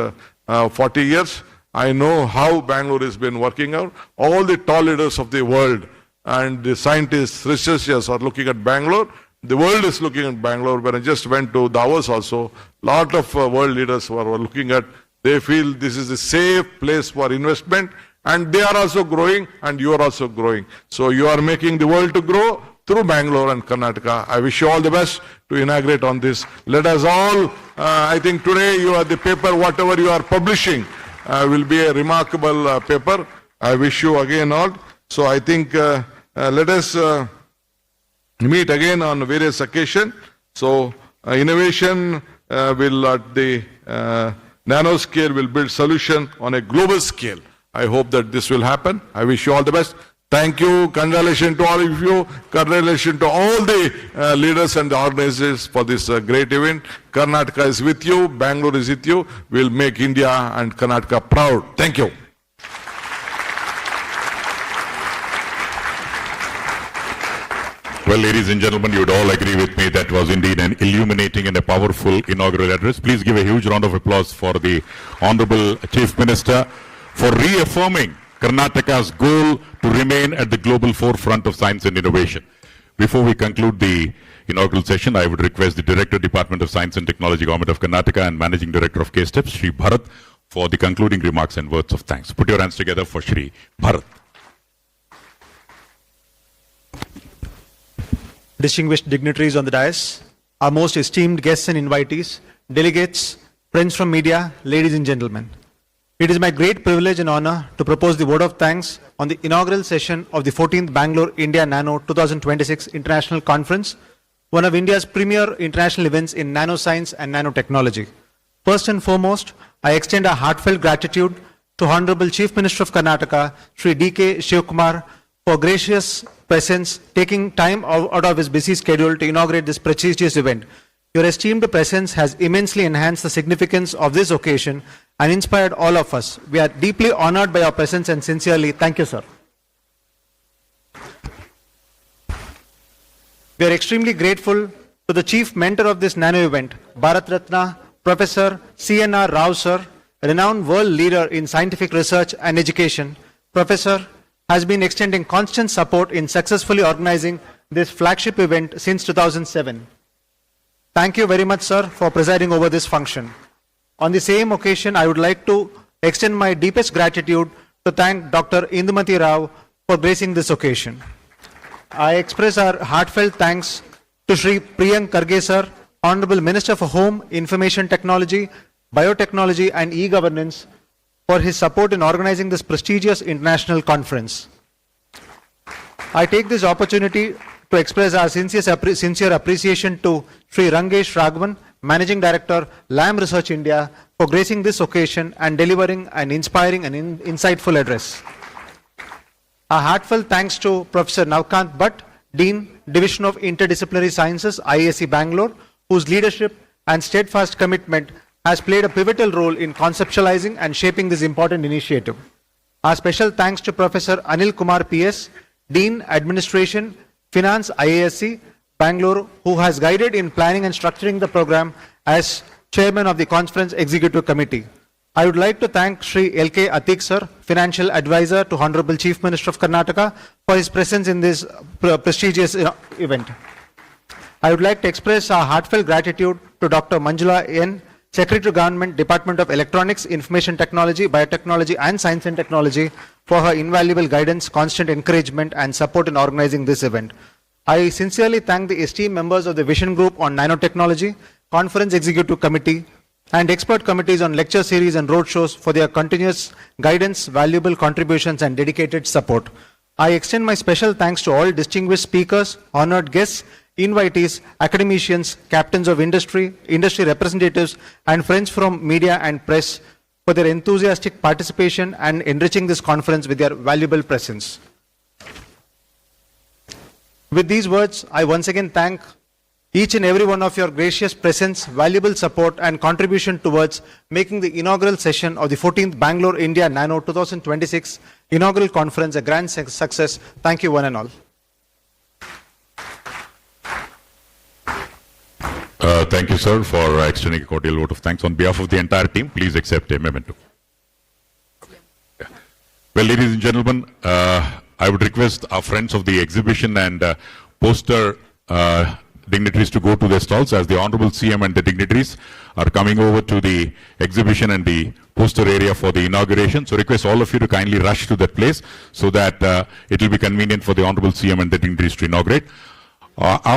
K: 40 years. I know how Bangalore has been working out. All the tall leaders of the world and the scientists, researchers are looking at Bangalore. The world is looking at Bangalore. When I just went to Davos also, lot of world leaders were looking at, they feel this is a safe place for investment, and they are also growing, and you are also growing. So you are making the world to grow through Bangalore and Karnataka. I wish you all the best to inaugurate on this. Let us all, I think today you are the paper, whatever you are publishing will be a remarkable paper. I wish you again all. So I think let us meet again on various occasions. So innovation will at the nano scale will build solution on a global scale. I hope that this will happen. I wish you all the best. Thank you. Congratulations to all of you. Congratulations to all the leaders and the organizers for this great event. Karnataka is with you. Bangalore is with you. We'll make India and Karnataka proud. Thank you.
C: Well, ladies and gentlemen, you would all agree with me that was indeed an illuminating and a powerful inaugural address. Please give a huge round of applause for the Honorable Chief Minister for reaffirming Karnataka's goal to remain at the global forefront of science and innovation. Before we conclude the inaugural session, I would request the Director, Department of Science and Technology, Government of Karnataka, and Managing Director of K-Steps, Shri Bharat, for the concluding remarks and words of thanks. Put your hands together for Shri Bharat.
L: distinguished dignitaries on the dais, our most esteemed guests and invitees, delegates, friends from media, ladies and gentlemen. It is my great privilege and honor to propose the word of thanks on the inaugural session of the 14th BengaluruIndiaNano 2026 International Conference, one of India's premier international events in nanoscience and nanotechnology. First and foremost, I extend a heartfelt gratitude to Honorable Chief Minister of Karnataka, Sri D.K. Shivkumar, for gracious presence, taking time out of his busy schedule to inaugurate this prestigious event. Your esteemed presence has immensely enhanced the significance of this occasion and inspired all of us. We are deeply honored by your presence and sincerely thank you, sir. We are extremely grateful to the chief mentor of this nano event, Bharat Ratna, Professor C.N.R. Rao, sir, a renowned world leader in scientific research and education. Professor has been extending constant support in successfully organizing this flagship event since 2007. Thank you very much, sir, for presiding over this function. On the same occasion, I would like to extend my deepest gratitude to thank Dr. Indumati Rao for gracing this occasion. I express our heartfelt thanks to Sri Priyank Kharge, sir, Honorable Minister for Home, Information Technology, Biotechnology and E-Governance, for his support in organizing this prestigious international conference. I take this opportunity to express our sincere appreciation to Sri Rangesh Raghavan, Managing Director, LAM Research India, for gracing this occasion and delivering an inspiring and insightful address. A heartfelt thanks to Professor Navkant Bhatt, Dean, Division of Interdisciplinary Sciences, IISc Bangalore, whose leadership and steadfast commitment has played a pivotal role in conceptualizing and shaping this important initiative. Our special thanks to Professor Anil Kumar PS, Dean, Administration, Finance, IISc, Bangalore, who has guided in planning and structuring the program as Chairman of the Conference Executive Committee. I would like to thank Sri L.K. Atik, sir, Financial Advisor to Honorable Chief Minister of Karnataka, for his presence in this prestigious event. I would like to express our heartfelt gratitude to Dr. Manjula N., Secretary to Government, Department of Electronics, Information Technology, Biotechnology and Science and Technology, for her invaluable guidance, constant encouragement and support in organizing this event. I sincerely thank the esteemed members of the Vision Group on Nanotechnology, Conference Executive Committee and expert committees on lecture series and roadshows for their continuous guidance, valuable contributions and dedicated support. I extend my special thanks to all distinguished speakers, honored guests, invitees, academicians, captains of industry, industry representatives, and friends from media and press for their enthusiastic participation and enriching this conference with their valuable presence. With these words, I once again thank each and every one of your gracious presence, valuable support, and contribution towards making the inaugural session of the 14th BengaluruIndiaNano 2026 inaugural conference a grand success. Thank you, one and all.
C: Thank you, sir, for extending a cordial vote of thanks. On behalf of the entire team, please accept a memento. Yeah. Well, ladies and gentlemen, I would request our friends of the exhibition and poster dignitaries to go to their stalls as the Honorable CM and the dignitaries are coming over to the exhibition and the poster area for the inauguration. So request all of you to kindly rush to that place so that it will be convenient for the Honorable CM and the dignitaries to inaugurate.